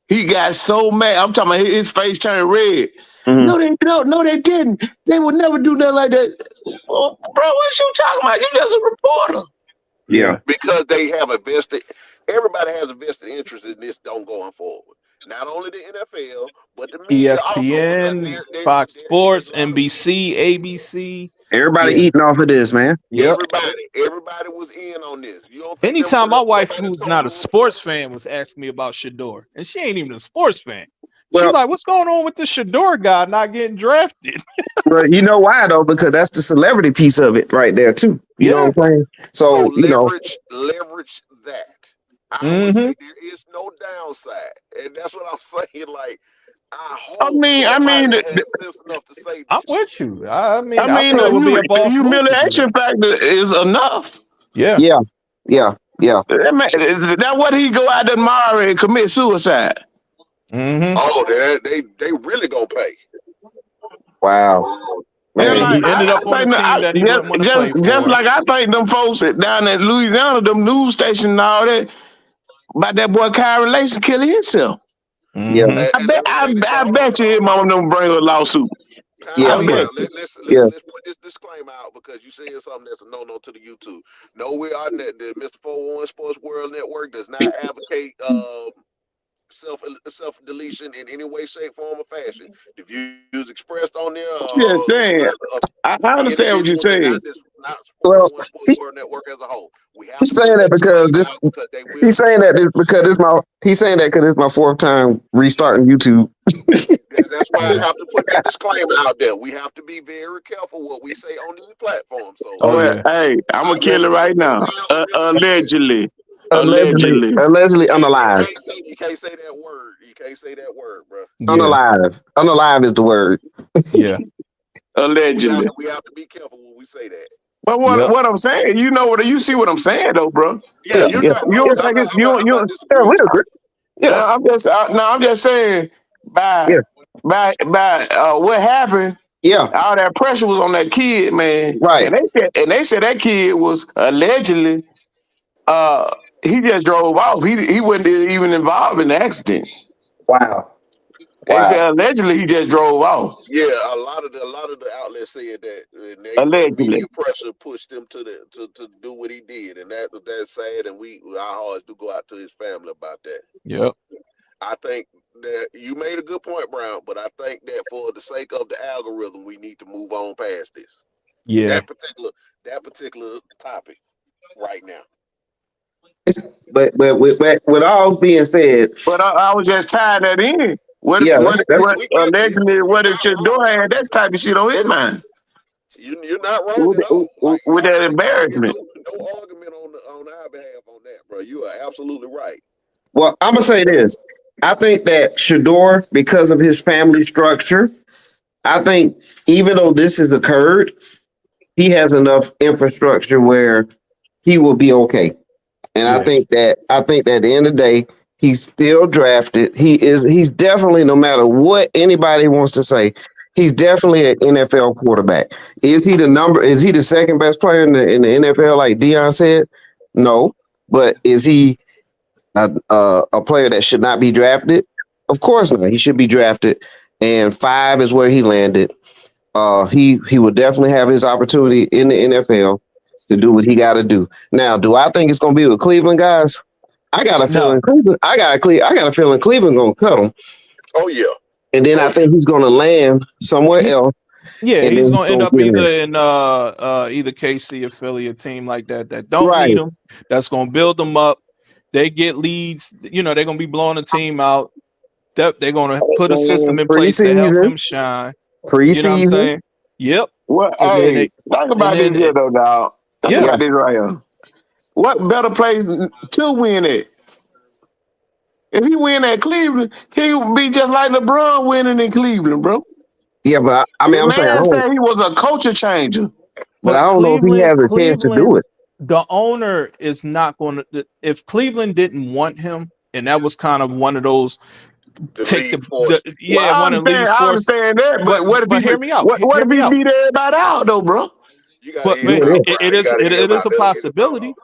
he got so mad. I'm talking about his face turned red. Mhm. No, they didn't. They would never do nothing like that. Well, bro, what you talking about? You just a reporter. Yeah. Because they have a vested. Everybody has a vested interest in this. Don't going forward. Not only the NFL, but the media also, because ESPN, there Fox is Sports, a lot of NBC, ABC. Everybody Yeah. eating off of this, man. Yep. everybody was in on this. You don't think that Anytime my wife, somebody who's told not a them? sports fan, was asking me about Shedeur, and she ain't even a sports fan. She's Well, like, "What's going on with the Shedeur guy not getting drafted?" well, you know why though? Because that's the celebrity piece of it right there too. You know Yeah. what I'm saying? So So leverage that. I would Mm-hmm. say there is no downside, and that's what I'm saying. Like, I I hope mean, somebody has sense enough to say I'm this. with you. I mean, I the feel it would be a the boss move to do humiliation that. factor is enough. Yeah. yeah, yeah. That what he go out there tomorrow and commit suicide. Mm-hmm. Oh, they really gonna pay. Wow, Yeah, And man. like he ended up on a think team that he wouldn't want to play just for. like I think them folks down in Louisiana, them news stations and all that, about that boy Kyrie Lacy killing himself. Yeah, Mm-hmm. And let me say this. I Hold on, bet you his mama them bring a lawsuit. time yeah, Oh out, yeah. Brown. yeah. Let's put this disclaimer out because you said something that's a no to the YouTube. No, we are not. The Mr. 401 Sports World Network does not advocate self deletion in any way, shape, form, or fashion. The views expressed on there Yeah, saying I the understand what you're individuals and saying. not Well, 401 Sports he, World Network as a whole. We have he's to put saying that that because disclaimer out because they will he's be saying that trolling. because he's saying that because it's my fourth time restarting YouTube. That's why I Yeah. have to put that disclaimer out there. We have to be very careful what we say on these platforms. So Oh Oh, yeah. hey, I'm I gonna kill it right now. Allegedly, Allegedly, allegedly, allegedly unalive. you can't say that word. You can't say that word, bro. Yeah. Unalive. Unalive is the word. Yeah. allegedly. We have to be careful when we say that. But Yep. what I'm saying, you see what I'm saying though, bro. Yeah, Yeah, you're yeah, not You wrong. don't think it, I'm not yeah. We disagreeing. agree. Yeah, I'm just saying by yeah, what happened. yeah. All that pressure was on that kid, man, Right. and they said that kid was allegedly uh he just drove off. He wasn't even involved in the accident. Wow. They Wow. said allegedly he just drove off. Yeah, a lot of the outlets said that, and the Allegedly. media pressure pushed him to do what he did, and that's sad. And our hearts do go out to his family about that. Yep. I think that you made a good point, Brown, but I think that for the sake of the algorithm, we need to move on past this. Yeah. That particular topic right now. But with all being said, But I was just tying that in. yeah, What We got you. allegedly You're what it not should do wrong. had that type of shit on his mind You're not wrong at all. Like with I that can't get embarrassment. no argument on our behalf on that, bro. You are absolutely right. well, I'm gonna say this. I think that Shedeur, because of his family structure, I think even though this has occurred, he has enough infrastructure where he will be okay. And Yeah. I think that at the end of the day, he's still drafted. He's definitely, no matter what anybody wants to say, he's definitely an NFL quarterback. Is he the second best player in the NFL, like Deion said? No. But is he a player that should not be drafted? Of course not. He should be drafted. And 5 is where he landed. He will definitely have his opportunity in the NFL to do what he got to do. Now, do I think it's going to be with Cleveland guys? I got a No. feeling Cleveland. I got a feeling Cleveland going to cut him, Oh yeah. and then I think he's going to land somewhere else. Yeah, And he's then gonna end up get either in. in either KC or Philly, a team like that don't Right. need him. That's gonna build them up. They get leads. You know, they're gonna be blowing the team out. They're gonna put a system in place to help him shine. You know what I'm Preseason. saying? Yep. Well, And then hey, talk about this here though, dog. Talk Yeah. about this right here. What better place to win at? If he win at Cleveland, he would be just like LeBron winning in Cleveland, bro. Yeah, but I mean, The I'm saying, man said he was a culture changer. but I But don't know if he has a chance to do it. the owner is not going to. If Cleveland didn't want him, and that was kind of one of those take the force. Well, one of the lead I force. understand that, but what if But he hear me out. what Hear if me he out. beat everybody out though, bro? You gotta But hear him out, Brian. it You is gotta hear him it is out. a They'll get his thought possibility. off.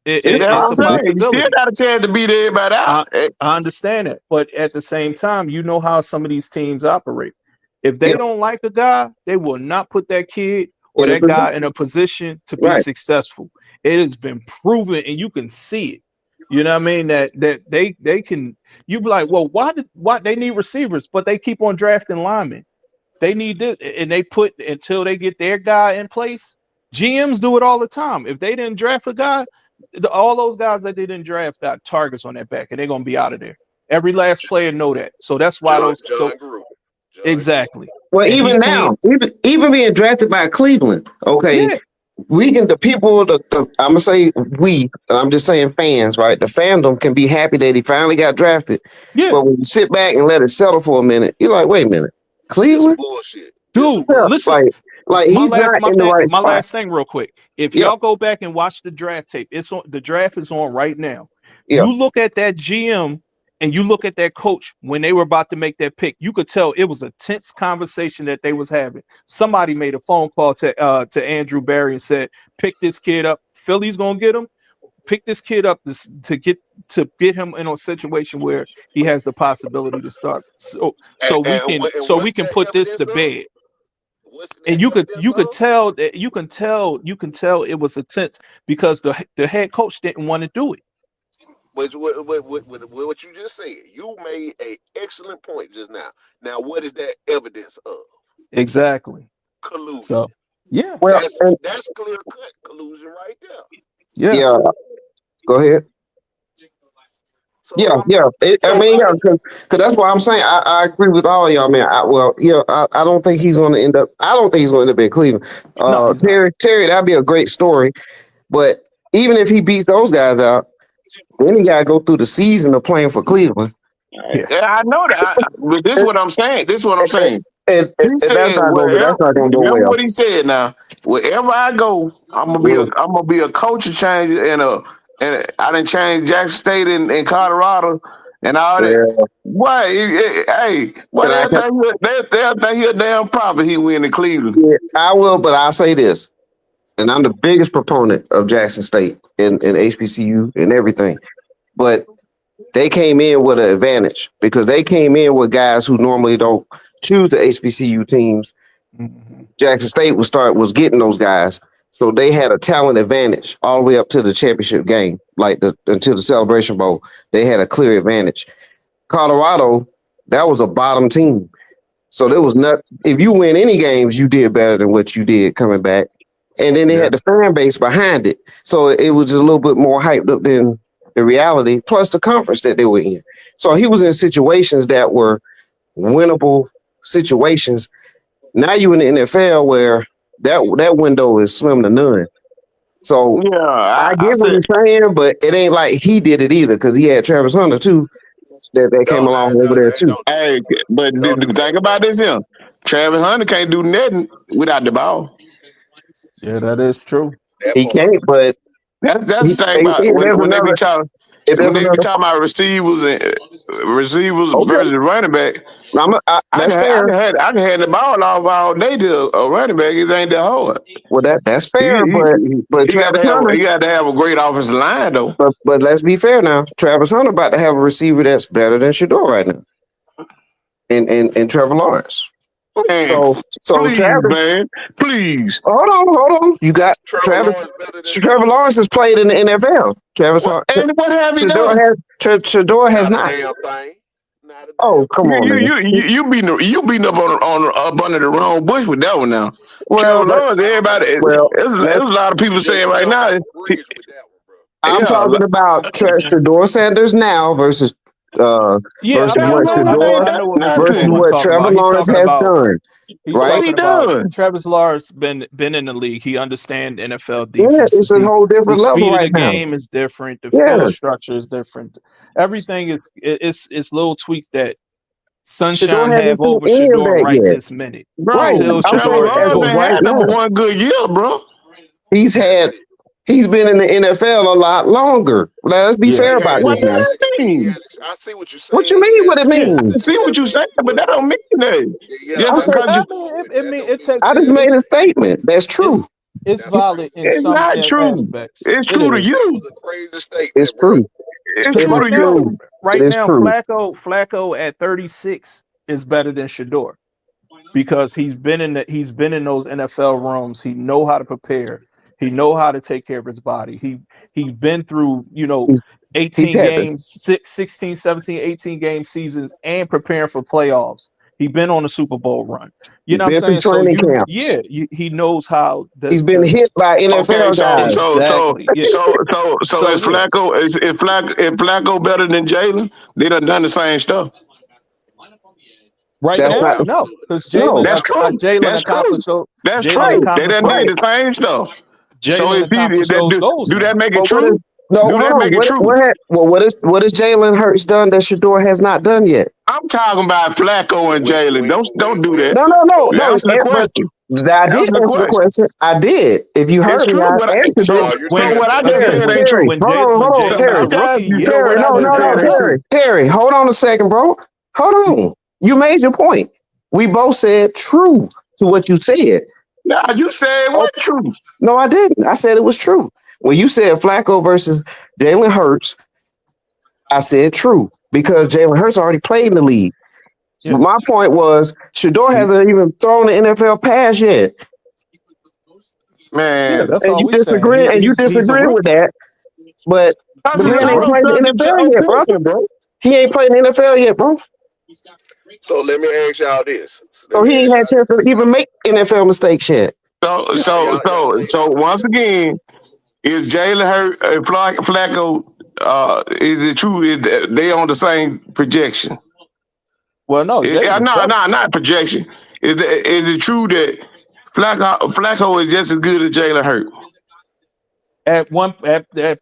That's what it's I'm a saying. You still possibility. got a chance to beat everybody I, out. I understand it, but at the same time, you know how some of these teams operate. If Yeah. they don't like a guy, they will not put that kid or In the that guy in position. a position to be Right. successful. It has been proven, and you can see it. You know what I mean? That they can. You be like, well, why they need receivers, but they keep on drafting linemen. They need this, and they put until they get their guy in place. GMs do it all the time. If they didn't draft a guy, all those guys that they didn't draft got targets on their back, and they're gonna be out of there. Every last player know that. So that's why those John Gruden. John Gruden. exactly. Well, And he even came, now, even being drafted by Cleveland, okay, yeah, we can the people I'm gonna say we, I'm just saying fans, right? The fandom can be happy that he finally got drafted. yeah. But when you sit back and let it settle for a minute, you're like, wait a minute, This some Cleveland? bullshit. This some Dude, Yeah, bullshit. listen. like My he's last not in the right my spot. last thing real quick. If Yeah, y'all go back and watch the draft tape, it's on the draft is on right now. yeah. You look at that GM and you look at that coach when they were about to make that pick, you could tell it was a tense conversation that they was having. Somebody made a phone call to Andrew Barry and said, pick this kid up. Philly's gonna get him. Pick this kid up to get him in a situation where he has the possibility to start. So we can And what's we can that put this evidence to of? bed. What's And that evidence you could of? tell that you can tell it was a tense because the head coach didn't want to do it. What you just said, you made an excellent point just now. Now, what is that evidence of? Exactly. Collusion. So yeah, Well, That's clear cut collusion right there. yeah. yeah. Go ahead. Yeah, So, yeah. I so mean, yeah, because that's why I'm saying I agree with all y'all, man. I don't think he's going to end up. I don't think he's going to end up in Cleveland. No, he's not. Terry, that'd be a great story. But even if he beats those guys out, then he got to go through the season of playing for Cleveland. Yeah. Yeah, I know that. But this is what I'm saying. This is what I'm saying. He That's said, not going to. wherever, That's not going to go remember well. what he said now. Wherever I go, Mm, I'm gonna be a coach change and I done changed Jackson State in Colorado and all that. well, What? Hey, what can I? they'll think he a damn prophet. He win in Cleveland. Yeah, I will, but I'll say this, and I'm the biggest proponent of Jackson State and HBCU and everything. But they came in with an advantage because they came in with guys who normally don't choose the HBCU teams. Mhm. Jackson State was getting those guys, so they had a talent advantage all the way up to the championship game, like until the Celebration Bowl. They had a clear advantage. Colorado, that was a bottom team, so there was not. If you win any games, you did better than what you did coming back, and then they Yeah. had the fan base behind it, so it was just a little bit more hyped up than the reality. Plus the conference that they were in, so he was in situations that were winnable situations. Now you in the NFL where that window is slim to none. So Yeah, I I get what said. he's saying, but it ain't like he did it either because he had Travis Hunter too that came don't along over there too. don't do that, Hey, bro. but Don't do think that, about bro. this here. Travis Hunter can't do nothing without the ball. Yeah, that is true. That He part. can't, but That's the thing about there's another. There's when they be another. talking about receivers and receivers Okay, versus running back. that's fair. I can hand the ball off all day to a running back. It ain't that hard. Well, that's You, fair, you, but you got to Travis have Hunter. you got to have a great offensive line though. But let's be fair now. Travis Hunter about to have a receiver that's better than Shedeur right now, and Trevor Lawrence. Man, So please, Travis, man, please. hold on. You got Trevor Travis. Lawrence better than Trevor Shador. Lawrence has played in the NFL. And what have you Shedeur done? Shedeur has Not a not. damn thing. Not a Oh, damn come thing. on, man. You beating up under the wrong bush with that one now. Well, Trevor Lawrence, everybody, well, there's a lot of people Yeah, saying you right jumped now. off a bridge with that one, bro. I'm Yeah, talking about Shedeur Sanders now versus Yeah, versus Travis what Lawrence ain't I done know what Mr. versus nothing. Coleman what talking Trevor about. He Lawrence talking has about done, he's What right? he talking about done? Travis Lawrence been in the league. He understand NFL Yeah, defenses. it's a whole The different level speed of right the now. game is different. The field Yes, structure is different. Everything is it's little tweak that Shedeur Sunshine hasn't have seen over any of Shador that right yet. this minute. Right. Bro, Until I'm Trevor saying Shador as Lawrence of ain't develops. right had number now, one good year, bro. he's That's had it. he's been in the NFL a lot longer. Now, let's be Yeah. fair about What this now. that mean? I see what you're What you saying. He mean? has What it Yeah. I means? can see what you saying, but that don't mean that. yeah, Just I'm I saying know because what you you're I mean, going with. it That mean don't it mean takes I he just has. made it's a statement. That's it's true. it's That's valid crazy. in It's some not true. aspects. It's It true to is. That you. was a crazy It's statement, bro. true. It's Because It true is to you. true. It is true. Flacco at 36 is better than Shedeur because he's been in those NFL rooms. He know how to prepare. He know how to take care of his body. He's been through, He's 18 had the games, 16, 17, 18 game seasons and preparing for playoffs. He been on a Super Bowl run. You he's know what I'm been through saying? So training camps. he knows how He's been to hit by Okay, NFL guys. exactly. Yeah. so So is yeah. Flacco better than Jalen? They done the same stuff. Right That's Oh, not now, no, absolutely. because no. That's true. Jalen That's true. accomplished so That's Jalen true. They accomplished done those Right. did the same stuff. So Jalen if he accomplished that those goals do that now. make it But true? no, Do hold that on. make it true? What is Jalen Hurts done that Shador has not done yet? I'm talking about Flacco and Jalen. Don't do that. No, no, no, Well, no. Answer the But question. I did Answer the answer the question. question. I did. If you It's heard me, true. I answered it. So you're so saying When what I just again Terry, said ain't true. when Hold on, Jalen was Terry. a rookie, You yeah, know what I No, just no, said no, ain't true. Terry. Hold on a second, bro. Hold on. You made your point. We both said true to what you said. Nah, you said Oh, what true. no, I didn't. I said it was true. When you said Flacco versus Jalen Hurts, I said true because Jalen Hurts already played in the league. But yeah, my point was Shador hasn't even thrown an NFL pass yet. yeah. Man. That's all we saying. And you He's a disagree with rookie. that. But That's the He's a man all ain't I'm rookie. played in the subject to NFL yet, brother. opinion, bro. He ain't played in the NFL yet, bro. So let me ask y'all this. So he ain't had a chance to even make NFL mistakes yet. So Y'all, so y'all so say so y'all agree once though. again, is Jalen Hurt Flacco is it true they on the same projection? Well, no, Jalen's No, better. no, not projection. Is it true that Flacco is just as good as Jalen Hurt? At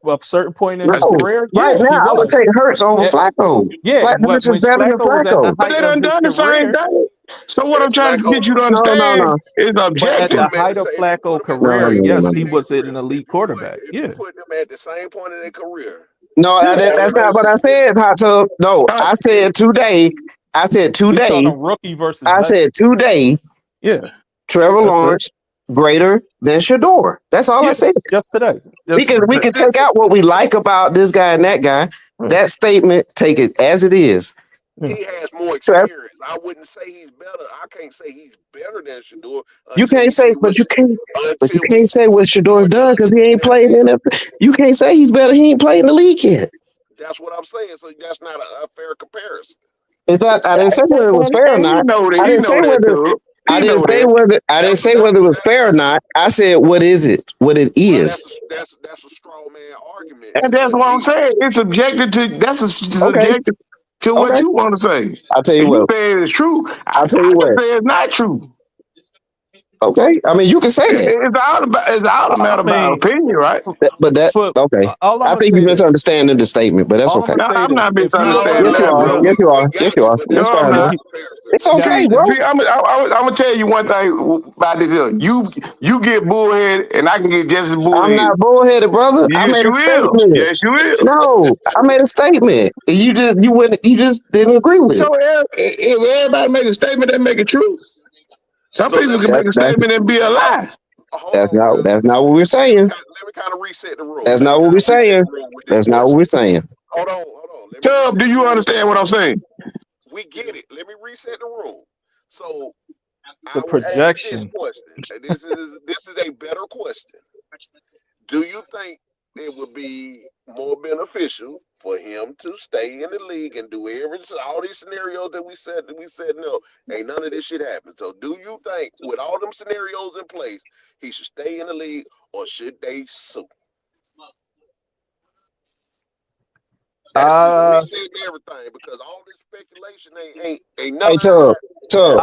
a certain point in No. his career, Right yeah, he now, I would was. take Hurts over At, Flacco. yeah, Hurts is when better than Flacco was at the Flacco. But height they of done his done the same career, thing. So what And I'm trying to Flacco, get you to No, no, understand no. is but you at put objective. the them at height the of same. If you put Flacco them at the No, no, career, same no, point yes, no. in he their was an career, elite quarterback. if you Yeah, put them at the same point in their career, No, yeah. that's Jalen not Hurts what I is better. said, Hot Tub. No, Uh, I said today. I said We today. talking rookie versus I veteran. said today. Yeah, Trevor that's it. Lawrence greater than Shador. That's all I Yeah, said. just today. We Just can we th- can take out what we like about this guy and that guy. yeah, That statement, take it as it is. yeah. He has more Trev, experience. I wouldn't say he's better. I can't say he's better than Shador you until can't we say, see but you can't, say what Shador Shador done does because in he the ain't played in NFL. the. You can't say he's better. He ain't played in the league yet. That's what I'm saying. So that's not a fair comparison. It's not. I didn't say whether it was fair or and he not. know that. I He didn't say know that, whether. too. I He didn't know say that. whether. I didn't That's say that's whether it was that, fair or not. I said what is it? What it well, is. that's a straw man argument And that's because what I'm saying. It's subjective to Okay. subjective to what Okay. you want to say. I'll tell you If you what. say it's true, I'll tell I you can what. say it's not true. Okay. I mean, you can say that. It's all a I matter about mean, opinion, right? But that for okay. all I'm I gonna think you're say this. misunderstanding the statement, but that's All I'm okay. gonna No, say I'm not this. If you no, look no, at Yes, misunderstanding no, you that, are. no. brother. Yes, you are. We Yes, got you you, are. but That's that's No, a I'm fine, fair though. not. comparison. It's That's okay, See, bro. I'm gonna tell you one thing about this here. You get bullheaded, and I can get just as I'm bullheaded. not bullheaded, brother. I Yes, made a you will. statement. Yes, you will. No, I made a statement. And you wouldn't you just didn't agree with So it. if everybody make a statement, that make it true. Some so people let me can That make a that's statement and be a lie. hold on, brother. that's not what we're saying. Let me kind of reset the room. That's Let me not what kind we're of reset saying. the room with this That's not what question. we're saying. Hold on. Let me Tub, reset do the you room with understand this what I'm question. saying? We get it. Let me reset the room. So the I would ask this projection, question. And this is a better question. Do you think it would be more beneficial for him to stay in the league and do all these scenarios that we said no, ain't none of this shit happen. So do you think with all them scenarios in place, he should stay in the league or should they sue? That's just uh, resetting everything because all this speculation ain't none Hey, of that Tub, happening. Tub,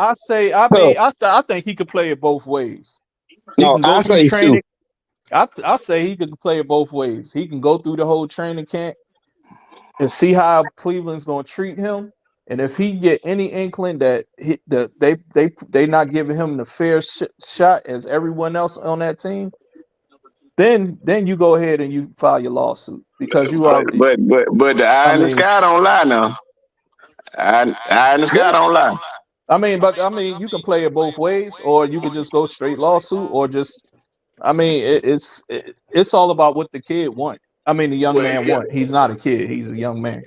Tub. I think he could play it both ways. He No, can I go through say Sue. training. I say he could play it both ways. He can go through the whole training camp and see how Cleveland's going to treat him. And if he get any inkling that they not giving him the fair shot as everyone else on that team, then you go ahead and you file your lawsuit because you But already. but but but the eye I in the mean, sky don't lie now. Eye in the sky yeah. don't lie. But I mean, you can play it both ways, or you could just go straight lawsuit, or just I mean, it's all about what the kid want. I mean, the young Well, man yeah, want. He's not a kid. He's a young man.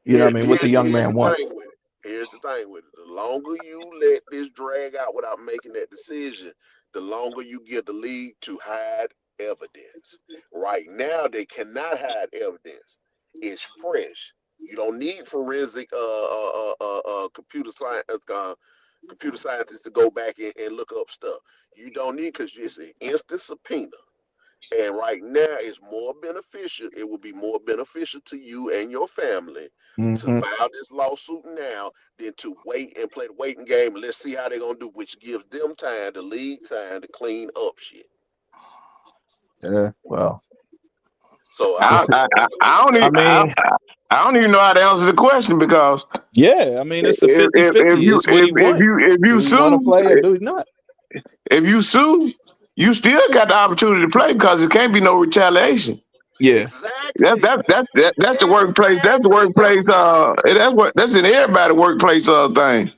You know here, what I mean? What the here's young here's man the want. thing with it. Here's the thing with it. The longer you let this drag out without making that decision, the longer you give the league to hide evidence. Right now, they cannot hide evidence. It's fresh. You don't need forensic computer scientists to go back and look up stuff. You don't need because it's an instant subpoena. And right now, it's more beneficial. It will be more beneficial to you and your family to Hmm. file this lawsuit now than to wait and play the waiting game. And let's see how they're gonna do, which gives them time, the league time, to clean up shit. Yeah. Well, So I, it's. I, I I don't I even mean, I don't even know how to answer the question because yeah. I mean, it's a if, if, if 50-50. you It's what he want. if you Do he want to sue play or do he not? if you sue you still got the opportunity to play because it can't be no retaliation. Yeah. exactly, That's the workplace. That's the exactly. workplace. That's in everybody workplace thing.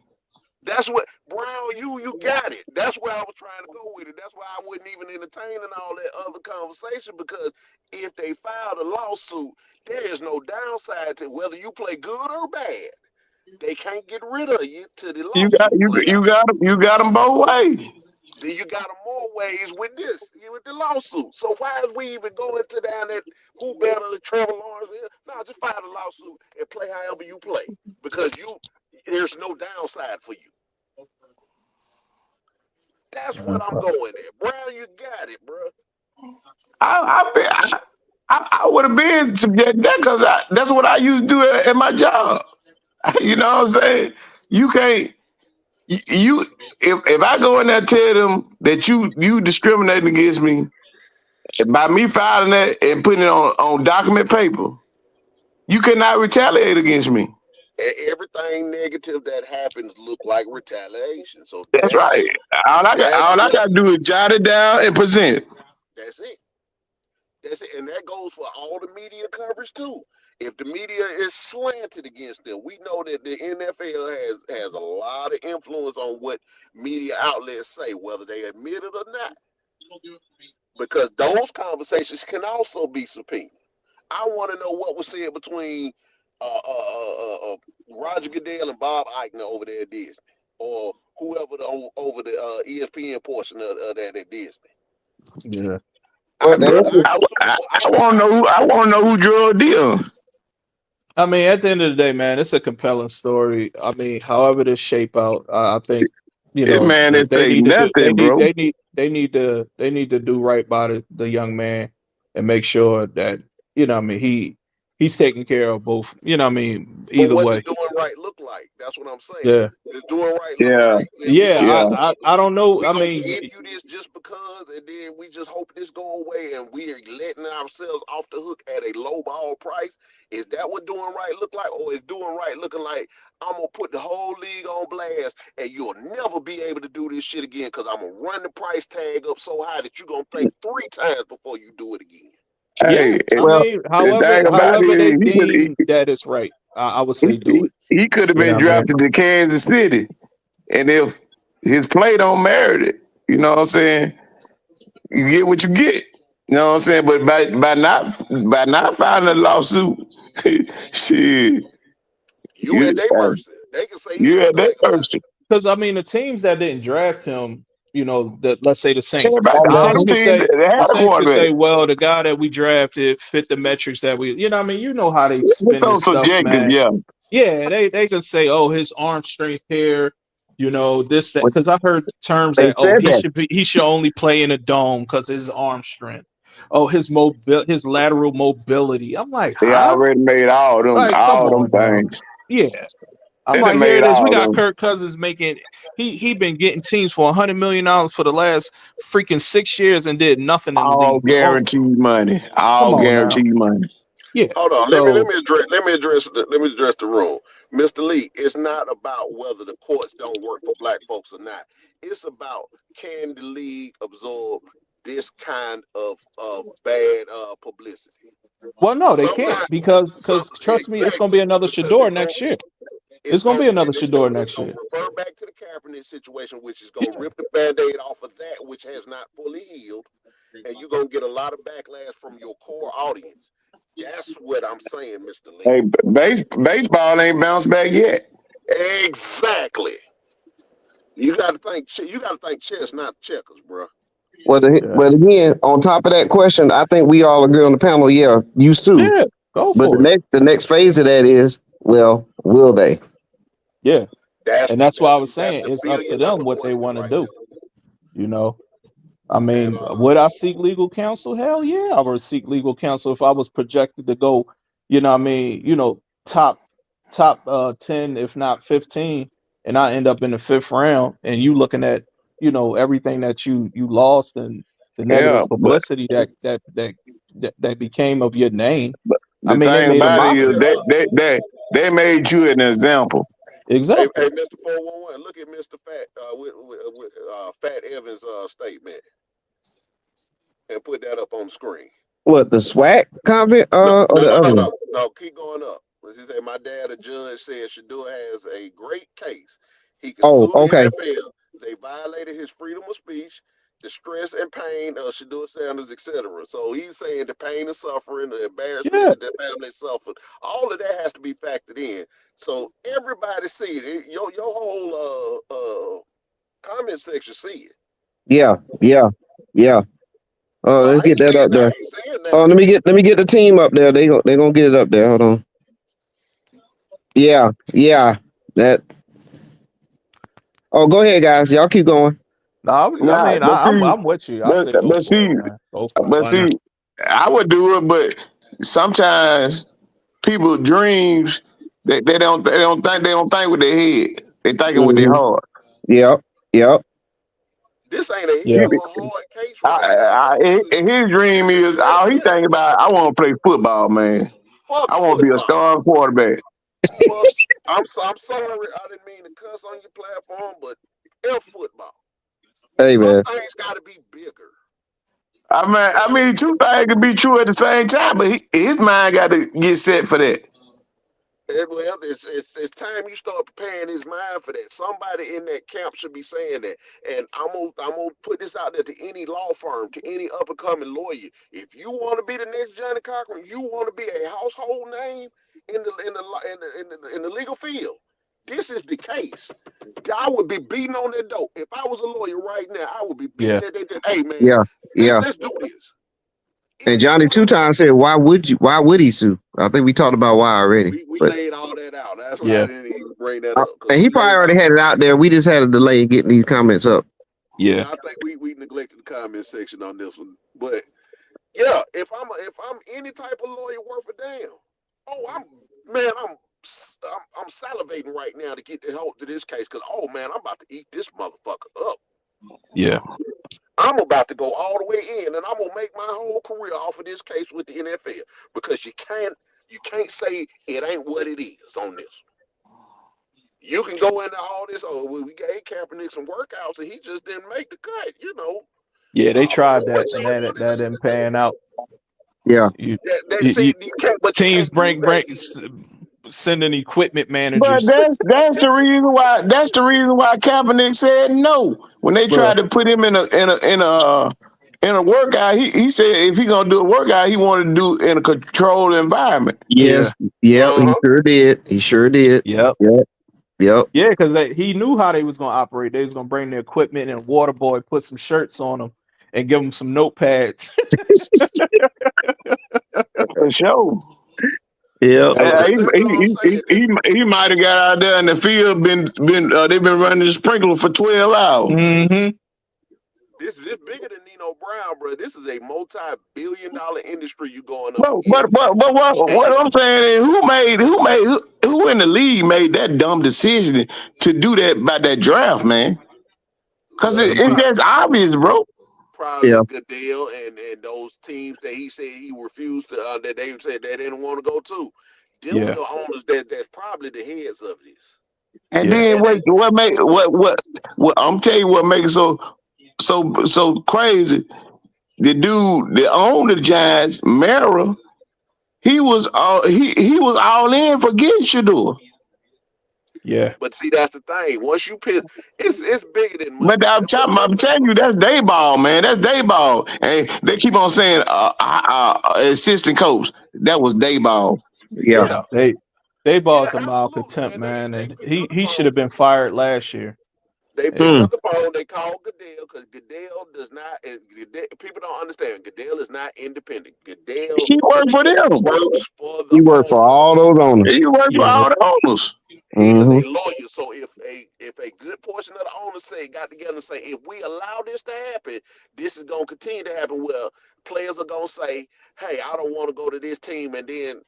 That's what Brown. You got it. That's where I was trying to go with it. That's why I wasn't even entertaining all that other conversation because if they filed a lawsuit, there is no downside to whether you play good or bad. They can't get rid of you till the You got lawsuit play out. you got them both ways. Then you got them more ways with this, with the lawsuit. So why is we even going to down that who better than Trevor Lawrence is? No, just file the lawsuit and play however you play because there's no downside for you. That's what I'm going at. Brown, you got it, bro. I I would have been subject that because that's what I used to do at my job. You know what I'm saying? You can't you if I go in there and tell them that you discriminating against me by me filing that and putting it on document paper, you cannot retaliate against me. Everything negative that happens look like retaliation. So That's right. that's All I what got to do is jot it down and present it. that's it. That's it. And that goes for all the media coverage too. If the media is slanted against them, we know that the NFL has a lot of influence on what media outlets say, whether they admit it or not. Because those conversations can also be subpoenaed. I want to know what was said between Roger Goodell and Bob Eichner over there at Disney, or whoever over the ESPN portion of that at Disney. Yeah. Well, that's what, I want to know. I want to know who drug Deion. I mean, at the end of the day, man, it's a compelling story. I mean, however this shape out, I think This man that is say nothing, bro. they need to do right by the young man and make sure that what I mean he's taking care of both. I mean, But either what does way. doing right look like? That's what I'm saying. Yeah. Does doing right look Yeah, like when we Yeah. gonna yeah. I don't know. we I gonna mean, give you this just because, and then we just hope this go away, and we are letting ourselves off the hook at a low ball price? Is that what doing right look like, or is doing right looking like I'm gonna put the whole league on blast, and you'll never be able to do this shit again because I'm gonna run the price tag up so high that you're gonna think 3 times before you do it again? yeah. Hey, I well, mean, the thing about however it they is, deem that is right, I would say do it. he could have You know been what I mean? drafted to Kansas City, and if his play don't merit it, you know what I'm saying? You get what you get. You know what I'm saying? But by not filing a lawsuit, shit, You you at their mercy. They can say you at that anything about person. Because I mean, the teams that didn't draft him, let's say the Saints. Everybody, oh, The no, all Saints them could teams say that the had a Saints could quarterback. say, well, the guy that we drafted fit the metrics that we. I mean, you know how they It's spin so this stuff, subjective, man. yeah. Yeah, they can say, oh, his arm strength here, this that. what Because I've heard terms they that said that. he should only play in a dome because his arm strength. Oh, his lateral mobility. I'm like, They huh? already made Like, come all them on now. things. Yeah. I'm They done like, here made it is. We all got them. Kirk Cousins making he been getting teams for $100 million for the last freaking 6 years and did nothing in the All league. guaranteed money. Come All on now. guaranteed money. Yeah. Hold on, So let me address the room, Mr. Lee. It's not about whether the courts don't work for black folks or not. It's about can the league absorb this kind of bad publicity? well, no, they can't Sometimes, because trust me, it's gonna exactly be another because Shedeur next year. It's gonna be another Shedeur it's next gonna year. revert back to the Kaepernick situation, which is gonna Yeah. rip the band-aid off of that which has not fully healed. and you're gonna get a lot of backlash from your core audience. That's what I'm saying, Mr. Lee. Hey, baseball ain't bounced back yet. Exactly. You got to think. You got to think chess, not checkers, bro. Yeah. But again, on top of that question, I think we all agree on the panel. Yeah, used to. Yeah. Go But for it. the next phase of that is, well, will they? Yeah. That's And the that's why I was that's saying the it's up to billion them dollar what they question want to right do. there. You know, I And mean, would I seek legal counsel? Hell yeah, I would seek legal counsel if I was projected to go, top 10, if not 15, and I end up in the fifth round, and you looking at, everything that you lost and the Yeah, negative but publicity that became of your name. I the mean, they thing made a about it is mockery of it. they made you an example. hey, Exactly. Mr. 411, look at Mr. Fat with Fat Evans' statement and put that up on the screen. What, the SWAC comment No, or no, the no, other no, one? no, no. Keep going up. He said, "My dad, a judge, said Shedeur has a great case. He can Oh, sue the okay. NFL. They violated his freedom of speech, the stress and pain of Shedeur Sanders, etc." So he's saying the pain and suffering, the embarrassment Yeah. that the family suffered, all of that has to be factored in. So everybody sees it. Your whole comment section see it. Yeah, yeah, yeah. Oh, So let's I get ain't that saying up that. I there. ain't saying Oh, nothing. let me get the team up there. They gonna get it up there. Hold on. Yeah, yeah. That. Oh, go ahead, guys. Y'all keep going. No, I Nah, mean, but I'm see, I'm with you. I say go but for see, it, man. Go for it. but Why see, not? I would do it, but sometimes people dreams they don't think with their head. They thinking with their Mm-hmm. heart. Yep, yep. This ain't a Yeah. hell of a hard case right here, bro. His dream This is is all he NFL. thinking about. I want to play football, man. Fuck I want to be a football. star quarterback. Fuck. I'm sorry. I didn't mean to cuss on your platform, but F football. Hey, Some man. things got to be bigger. I mean, two things can be true at the same time, but his mind got to get set for that. Well, it's time you start preparing his mind for that. Somebody in that camp should be saying that. And I'm gonna put this out there to any law firm, to any up and coming lawyer. If you want to be the next Johnny Cochran, you want to be a household name in the legal field. This is the case. I would be beating on that door. If I was a lawyer right now, I would be Yeah. beating at that door. Hey man, Yeah, yeah. let's do this. And If Johnny Two somebody Times said, "Why would you? Why would he sue?" I think we talked about why already. we But laid all that out. That's why I Yeah. didn't even bring that up because and he we probably laid already out. had it out there. We just had a delay in getting these comments up. Yeah. Yeah, I think we neglected the comment section on this one. But yeah, if I'm any type of lawyer worth a damn, oh I'm salivating right now to get the help to this case because oh man, I'm about to eat this motherfucker up. Yeah. I'm about to go all the way in, and I'm gonna make my whole career off of this case with the NFL because you can't say it ain't what it is on this. You can go into all this. Oh, well, we gave Kaepernick some workouts, and he just didn't make the cut. Yeah. They I don't know tried what that, and y'all that want that to didn't do. pan out. Yeah, You, That you, see you you can't, but you teams can't do bring that. sending equipment But managers, that's the reason why Kaepernick said no when they bro. tried to put him in a workout. He said if he gonna do a workout, he wanted to do in a controlled environment. Yeah. yes, yep. Uh He huh. sure did. He sure did. Yep. Yep, yep. Yeah, because he knew how they was gonna operate. They was gonna bring the equipment and water boy, put some shirts on them, and give them some notepads. For sure. Yep. See, Uh, that's he that's he what I'm he saying. he, he might have got out there in the field. They've been running the sprinkler for 12 hours. Mm-hmm. This bigger than Nino Brown, bro. This is a multi-billion-dollar industry you going up But but against. but, but what I'm saying is, who in the league made that dumb decision to do that by that draft, man? Because Well, it's just obvious, bro. probably Yeah. Goodell and those teams that he said he refused to that they said they didn't want to go to. Them are Yeah. the owners that's probably the heads of this. And Yeah. then And what I'm telling you what makes it so crazy. The dude that owned the Giants, Mara, he was all in for getting Shador. Yeah. But see, that's the thing. Once you pick, it's bigger than money. But I'm telling you, that's day ball, man. That's day ball. And they keep on saying assistant coach. That was day ball. Yeah. Yeah, They yeah, ball's a mild absolutely, contempt, man. man, They and picked up the he should phone. have been fired last year. They And picked Mm. up the phone. They called Goodell because Goodell does not. People don't understand. Goodell is not independent. Goodell He worked for them. works for the He worked for all owners. those owners. He worked for yeah, all the owners. He is Hmm. a lawyer. So if a good portion of the owners got together and say, if we allow this to happen, this is gonna continue to happen. Well, players are gonna say, hey, I don't want to go to this team, and then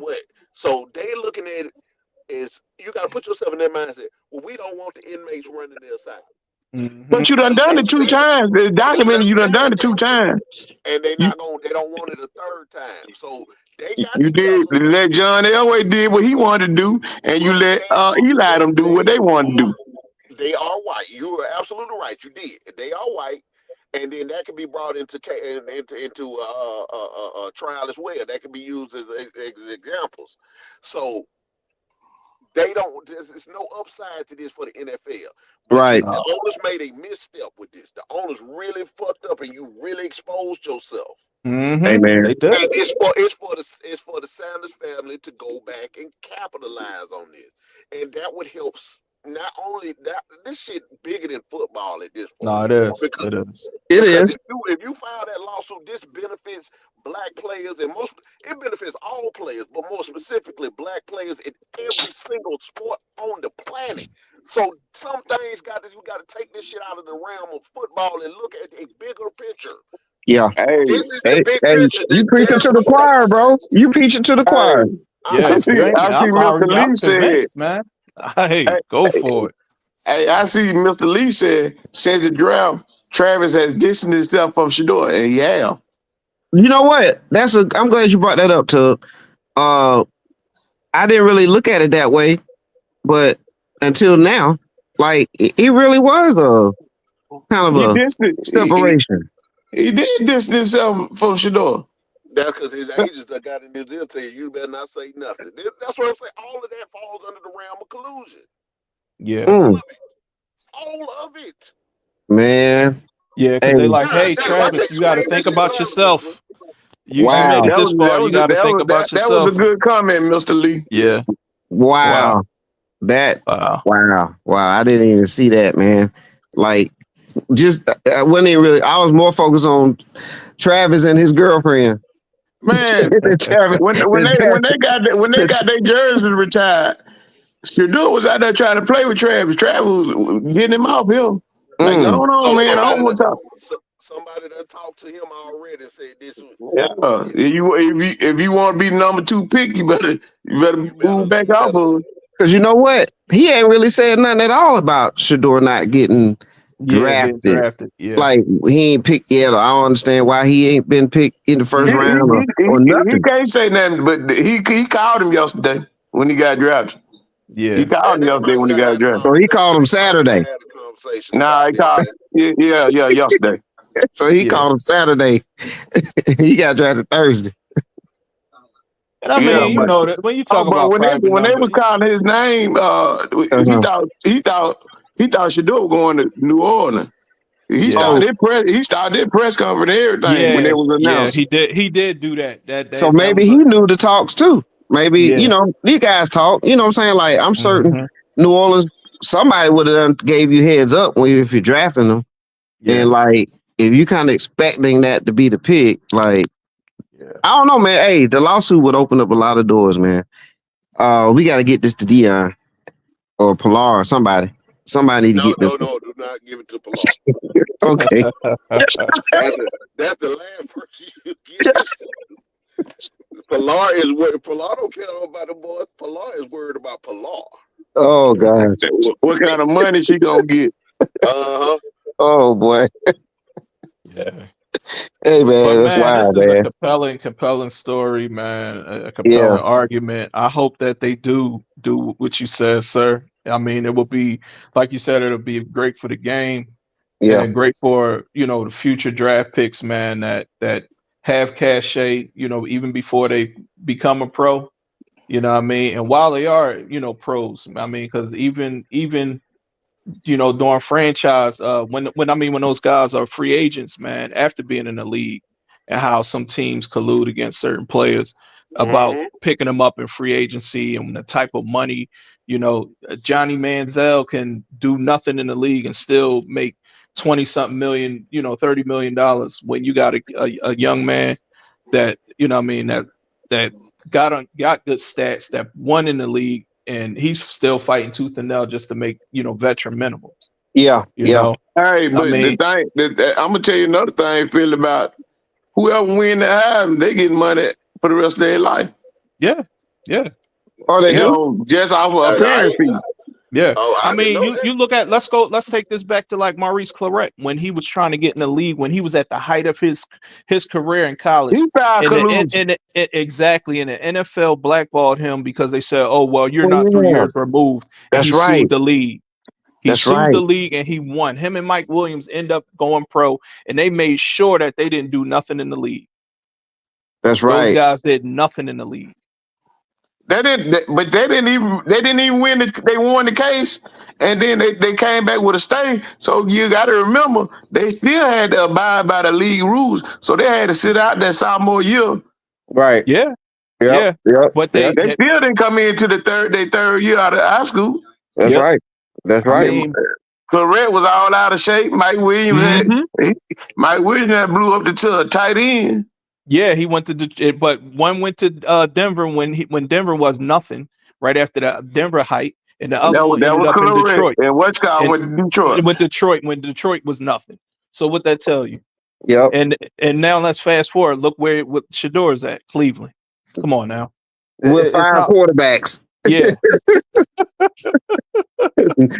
what? So they looking at it as you got to put yourself in their mindset. Well, we don't want the inmates running their side. hmm But you done Because done they it two said times. It's they documented done you done done said it two that, times. and You they don't want it a third time. So they got you did together. let John Elway did what he wanted to do, and you Well, let Eli them do what they wanted to do. they are white. You are absolutely right. You did. They are white, and then that can be brought into a trial as well. That can be used as examples. So they don't. There's no upside to this for the NFL. But Right. the owners made a misstep with this. The owners really fucked up, and you really exposed yourself. Hey man. They did. And it's for the Sanders family to go back and capitalize on this, and that would help. Not only that, this shit bigger than football at this point. No, it is. Because It is. It because is. if you file that lawsuit, this benefits black players, and it benefits all players, but more specifically black players in every single sport on the planet. So some things you got to take this shit out of the realm of football and look at a bigger picture. Yeah. Hey, This is the Hey, big hey, picture you that preaching there's to the no choir, bro. exercise. You preaching to the choir. hey, I'm Yeah, I just if see you saying. ain't, I see Mr. I'm Lee said, convinced, man. Hey, go for it. hey, I see Mr. Lee said since the draft, Travis has distanced himself from Shedeur, and yeah. You know what? I'm glad you brought that up, Tub. Uh, I didn't really look at it that way, but until now, like it really was a kind of He a distanced separation. he did distance himself from Shedeur. That's because his So, agents that got in his ear tell you better not say nothing. That's what I'm saying. All of that falls under the realm of collusion. Yeah. All Mm, of it. All of it. man. Yeah, Hey, because they like, God hey, damn, I Travis, can't you got to scream this think shit about loud enough, man. yourself. You hey, made it wow. this far. You got to think about that was a yourself. good comment, Mr. Lee. Yeah. Wow. Wow. That Wow. wow. I didn't even see that, man. Like just I wasn't even really I was more focused on Travis and his girlfriend. Man, Travis, when they got their jerseys retired, Shedeur was out there trying to play with Travis. Travis was getting him off him. Like, go mm, on, So man. I don't want to talk. somebody done talked to him already and said this was Yeah. this If you want to be the number 2 pick, you better move back you off better of it. because you know what? He ain't really said nothing at all about Shedeur not getting Yeah, getting drafted. drafted. Yeah. Like he ain't picked yet, or I don't understand why he ain't been picked in the first He, hmm round he, he, or he, he nothing. can't say nothing, but he called him yesterday when he got drafted. He Yeah. called and him they yesterday when probably he done got had a drafted. So he called him they probably done Saturday. had a conversation Nah, about he this, called. man. Yeah, yesterday. So he Yeah. called him Saturday. He got drafted Thursday. And I Yeah, mean, but when you talk but about private when they number, was calling his name, Uh-huh. he thought Shador was going to New Orleans. yeah. Oh, He started his press conference and everything when Yeah. it was Yeah. announced. He did do that. so That maybe was he a knew the talks too. Maybe, yeah. these guys talk. You know what I'm saying? Like, I'm certain hmm New Orleans, somebody would have done gave you heads up if you're drafting them. Yeah. And like, if you kind of expecting that to be the pick, like, Yeah. I don't know, man. Hey, the lawsuit would open up a lot of doors, man. We got to get this to Deion or Pilar or somebody. Somebody need to No, get this. no, no, do not give it to Pilar. Okay. That's the last person you give it to. Pilar is worried. Pilar don't care about the boys. Pilar is worried about Pilar. Oh gosh. What kind of money she gonna get? Uh-huh. Oh boy. yeah. Hey But man, that's man, this wild, is a man. compelling story, man. A Yeah. compelling argument. I hope that they do what you said, sir. I mean, it will be like you said, it'll be great for the game Yeah. and great for the future draft picks, man. That have cachet, even before they become a pro. You know what I mean? And while they are, pros, I mean, because even during franchise, when those guys are free agents, man, after being in the league, and how some teams collude against certain players about Hmm. picking them up in free agency and the type of money, Johnny Manziel can do nothing in the league and still make 20 something million, $30 million when you got a young man that, I mean, that got good stats, that won in the league, and he's still fighting tooth and nail just to make veteran minimums. Yeah, You yeah. know, Hey, I but the mean, thing that I'm gonna tell you another thing, Phil, about whoever win the Heisman, they get money for the rest of their life. yeah, yeah, Oh, they You yeah, do. know, just off of I, appearance fee. yeah. oh, I I didn't mean, know you that. look at let's take this back to like Maurice Claret when he was trying to get in the league, when he was at the height of his career in college. He found And collusion. exactly, and the NFL blackballed him because they said, "Oh well, you're not three Oh, yeah. years removed," and That's he right. sued the league. He That's sued the right. league and he won. Him and Mike Williams end up going pro, and they made sure that they didn't do nothing in the league. That's Those right. guys did nothing in the league. But they didn't even win. They won the case, and then they came back with a stay. So you got to remember, they still had to abide by the league rules. So they had to sit out that sophomore year. Right. Yeah, Yep. yeah. Yep. But Yep. They still didn't come into their third year out of high school. That's yep. right. That's I right. mean, Correct was all out of shape. mhm. Mike Williams had blew up to a tight end. Yeah, he went to but one went to Denver when Denver was nothing right after the Denver height, and the other one That ended was up in correct. Detroit. And Westcott And went to Detroit. with Detroit when Detroit was nothing. So what that tell you? Yep. And now let's fast forward. Look where what Shedeur at, Cleveland. Come on now. With It's 5 not. quarterbacks. Yeah,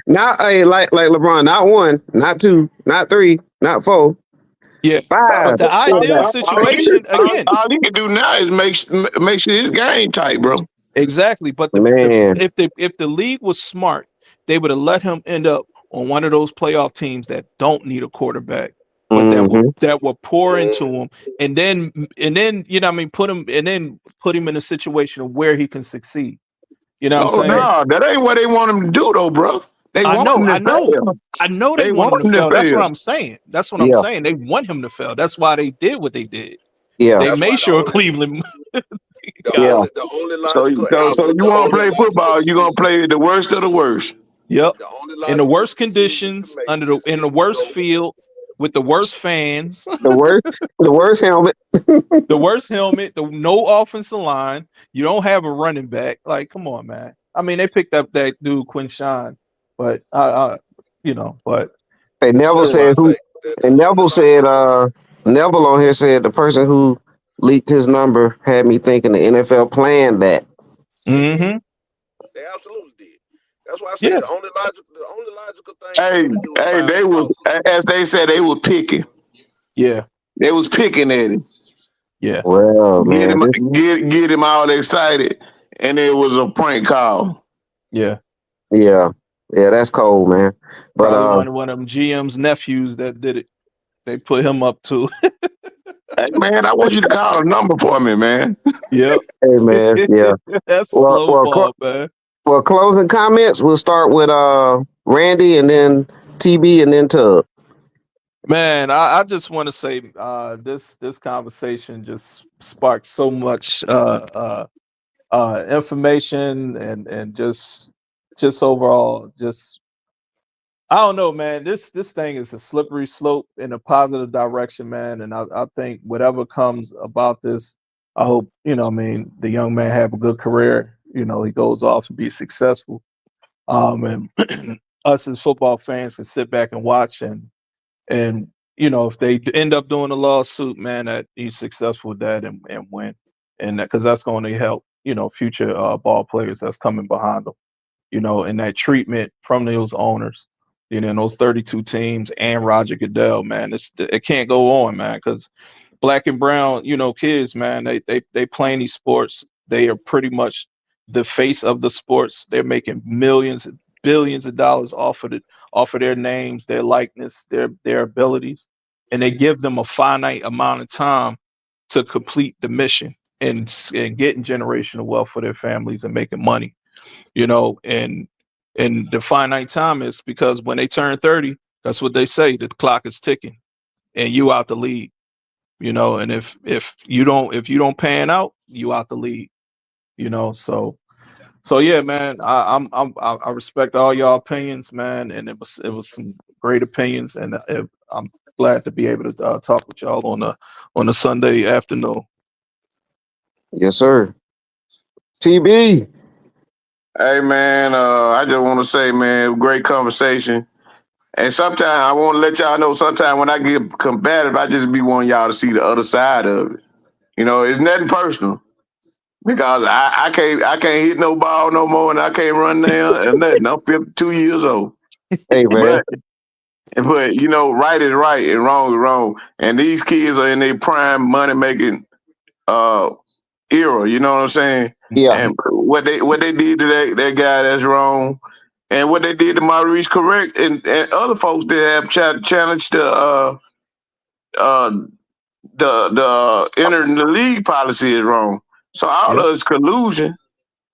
Not like LeBron. Not 1, not 2, not 3, not 4, yeah. 5 The ideal quarterbacks. situation again. All he can do now is make sure his game tight, bro. Exactly. But Man. if the league was smart, they would have let him end up on one of those playoff teams that don't need a quarterback, but Mm-hmm. that will pour into Mm. him, and then I mean put him in a situation of where he can succeed. You know what I'm Oh saying? no, that ain't what they want him to do, though, bro. They I want know, him to I know, fail. I know. They They want want him to him to fail. That's what fail. I'm saying. That's what I'm Yeah. saying. They want him to fail. That's why they did what they did. Yeah. They That's why made sure Cleveland got Yeah. the only So, logical so answer, you the want to only play logical football? You're gonna decision, play the worst of the worst. Yep. the only In the logical worst decision to conditions, make in the is to worst go. field, with the worst fans, The worst. The worst helmet. the worst helmet, the no offensive line. You don't have a running back. Like, come on, man. I mean, they picked up that dude Quinshon, but but They Neville That's still, why I said who. say that the And only Neville said. logical. Neville on here said the person who leaked his number had me thinking the NFL planned that. They did. mm-hmm. They absolutely did. That's why I say Yeah, the only logical thing for Hey, them to do is hey, find they some was hustle. as they said they were picking. yeah, They was picking at him, yeah, Well, get man, him, this, get him all excited, and it was a prank call. yeah. yeah, yeah, that's cold, man. But Probably one of them GM's nephews that did it. They put him up too. Hey man, I want you to call a number for me, man. Yep. hey, man, yeah. That's Well, slow well, ball, man. well. Closing comments. We'll start with Randy, and then TB, and then Tub. Man, I just want to say this conversation just sparked so much information and just overall just I don't know, man. This thing is a slippery slope in a positive direction, man. And I think whatever comes about this, I hope, I mean, the young man have a good career. He goes off and be successful. And us as football fans can sit back and watch and if they end up doing a lawsuit, man, that he's successful with that and win. And because that's going to help, future ball players that's coming behind them, and that treatment from those owners, and those 32 teams and Roger Goodell, man, it can't go on, man, because black and brown, kids, man, they playing these sports. They are pretty much the face of the sports. They're making millions, billions of dollars off of their names, their likeness, their abilities, and they give them a finite amount of time to complete the mission. and getting generational wealth for their families and making money, you know, and the finite time is because when they turn 30, that's what they say, the clock is ticking and you out the lead, you know, and if you don't pan out, you out the lead, you know. So yeah, man, I respect all y'all opinions, man, and it was some great opinions, and I'm glad to be able to talk with y'all on a Sunday afternoon. Yes, sir. TB. Hey man, I just want to say, man, great conversation. And sometimes I want to let y'all know. Sometimes when I get combative, I just be wanting y'all to see the other side of it. You know, it's nothing personal because I can't hit no ball no more, and I can't run now and nothing. I'm 52 years old, Hey, man. but you know, right is right and wrong is wrong. And these kids are in their prime money making uh era. You know what I'm saying? Yeah. And what they did to that guy, that's wrong. And what they did to Maurice, correct, and other folks that have challenged uh the entering the league policy is wrong. So all Yep. of it's collusion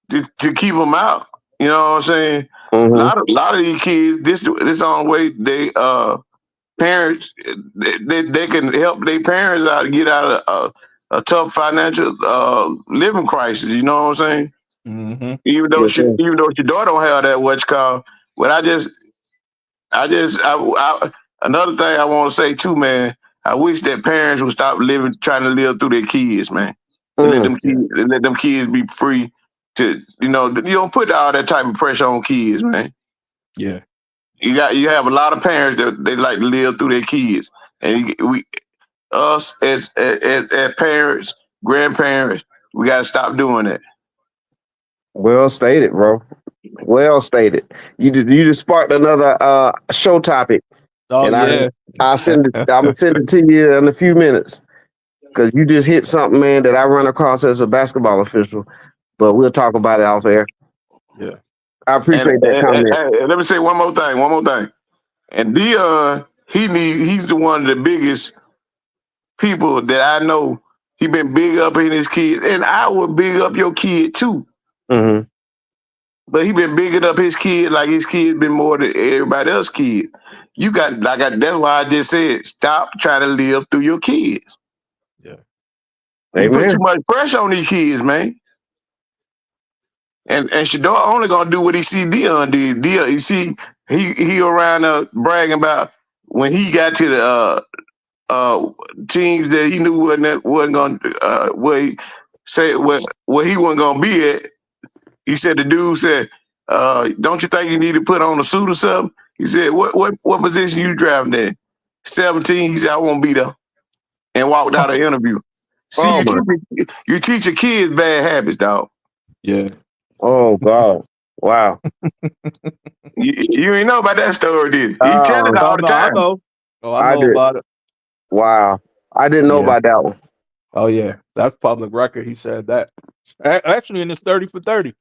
to keep them out. You know what I'm saying? A Mm-hmm. lot of these kids, this on the way they parents they can help their parents out to get out of a tough financial living crisis. You know what I'm saying? Mm-hmm. Yes, sir. Even though your daughter don't have that what you call, but I another thing I want to say too, man. I wish that parents would stop trying to live through their kids, man. And Mm. Yeah. let them kids be free to, you know, you don't put all that type of pressure on kids, man. Yeah. You have a lot of parents that they like to live through their kids, and we us as parents, grandparents, we got to stop doing that. Well stated, bro. Well stated. You just sparked another show topic, Oh and yeah. I send it. I'm gonna send it to you in a few minutes because you just hit something, man, that I run across as a basketball official. But we'll talk about it off air. Yeah. I And, appreciate that and, and, comment. and let me say one more thing. And Deion, he's the one of the biggest people that I know. He been big up in his kid, and I would big up your kid too. Mm-hmm. But he been bigging up his kid like his kid been more than everybody else kid. You got that's why I just said stop trying to live through your kids. Yeah. You put too Amen. much pressure on these kids, man. And Shedeur only gonna do what he see Deion did. Deion, you see, he around bragging about when he got to the uh teams that he knew wasn't gonna where he say where he wasn't gonna be at. He said the dude said, "Don't you think you need to put on a suit or something?" He said, "What position you driving in?" 17. He said, "I won't be there," and walked out of the interview. See, Oh my. you teach your kids bad habits, dog. Yeah. Oh God. Wow. You ain't know about that story, did you? He tell it Um. Oh all the no, I time. know. Oh, I I know did. about it. Wow. I didn't know Yeah. about that one. Oh yeah. That's public record. He said that. Actually, in his 30 for 30.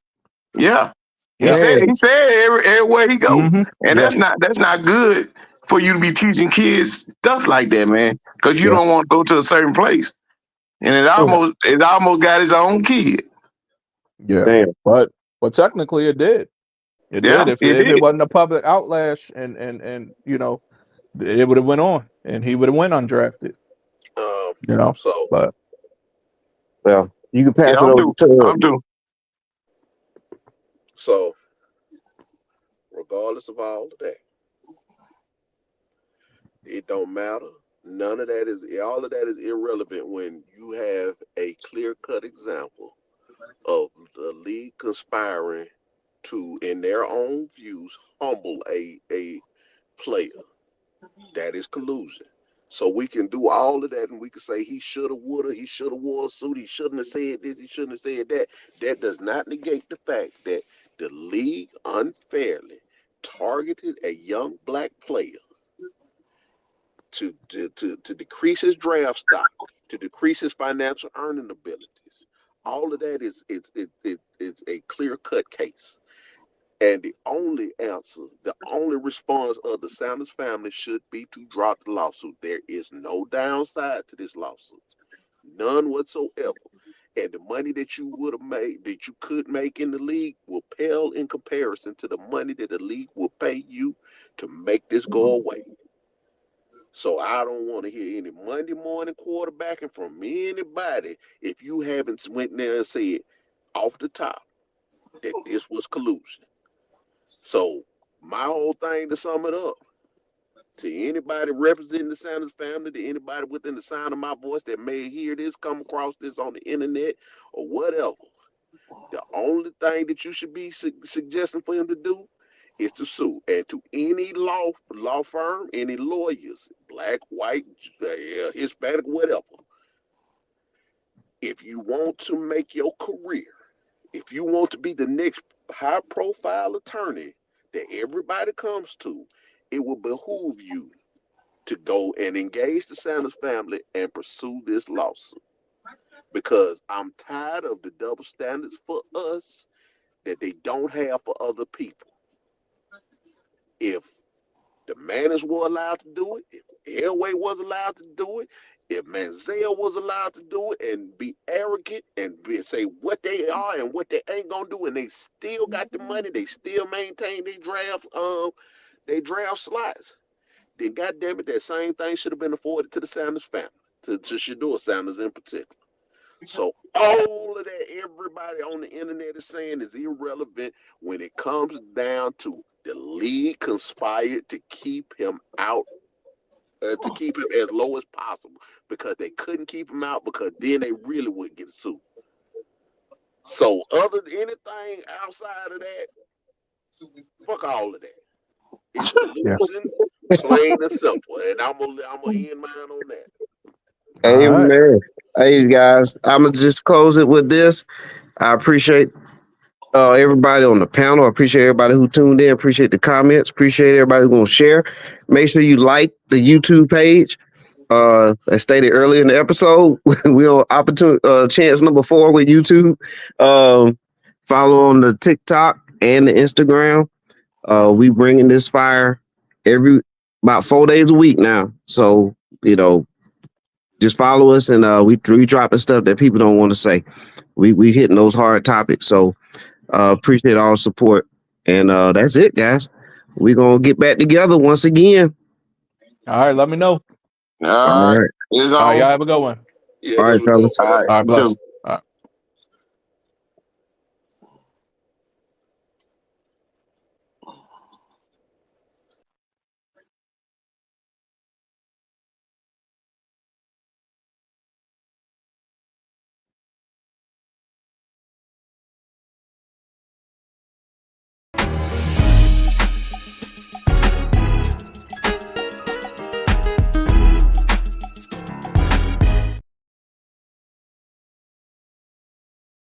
Yeah, Yeah. Dang. he said everywhere he go, Mm-hmm. and Yeah. that's not good for you to be teaching kids stuff like that, man, because you Yeah. don't want to go to a certain place, and Yeah. it almost got his own kid. Yeah. Damn. But technically it did. It did. Yeah, it If it did. wasn't a public outlash and you know, it would have went on and he would have went undrafted, Um, you know. so But Well, you can Yeah, pass it over to. I'm due. so regardless of all of that, it don't matter. None of that is all of that is irrelevant when you have a clear cut example of the league conspiring to, in their own views, humble a player. That is collusion. So we can do all of that and we can say he should have, would have, he should have wore a suit, he shouldn't have said this, he shouldn't have said that. That does not negate the fact that the league unfairly targeted a young black player to decrease his draft stock, to decrease his financial earning abilities. All of that is it's a clear cut case. And the only answer, the only response of the Sanders family should be to drop the lawsuit. There is no downside to this lawsuit, none whatsoever. and the money that you would have made, that you could make in the league, will pale in comparison to the money that the league will pay you to make this go away. So I don't want to hear any Monday morning quarterbacking from anybody if you haven't went there and said off the top that this was collusion. So my whole thing, to sum it up, to anybody representing the Sanders family, to anybody within the sound of my voice that may hear this, come across this on the internet or whatever, the only thing that you should be suggesting for him to do is to sue. And to any law firm, any lawyers, black, white, Hispanic, whatever, if you want to make your career, if you want to be the next high profile attorney that everybody comes to, it will behoove you to go and engage the Sanders family and pursue this lawsuit. Because I'm tired of the double standards for us that they don't have for other people. If the Manners were allowed to do it, if Elway was allowed to do it, if Manziel was allowed to do it and be arrogant and say what they are and what they ain't gonna do, and they still got the money, they still maintain their draft slots, then goddamn it, that same thing should have been afforded to the Sanders family, to Shedeur Sanders in particular. So all of that everybody on the internet is saying is irrelevant when it comes down to the league conspired to keep him out, to keep him as low as possible, because they couldn't keep him out, because then they really would get sued. So other than anything outside of that, fuck all of that. It's collusion, plain and simple. And I'm gonna end mine on that. Hey, All right. man. Hey, guys, I'm going to just close it with this. I appreciate everybody on the panel. I appreciate everybody who tuned in. Appreciate the comments. Appreciate everybody who's going to share. Make sure you like the YouTube page. As stated earlier in the episode, we're on chance number 4 with YouTube. Follow on the TikTok and the Instagram. We bringing this fire about 4 days a week now. So, just follow us, and we dropping stuff that people don't want to say. We hitting those hard topics. So appreciate all the support. And that's it, guys. We're gonna get back together once again. All right. Let me know. All All right. right. It's All right. Y'all on. have a good one. Yeah, All this right, was dope. fellas. All right. All right. You Bless. too.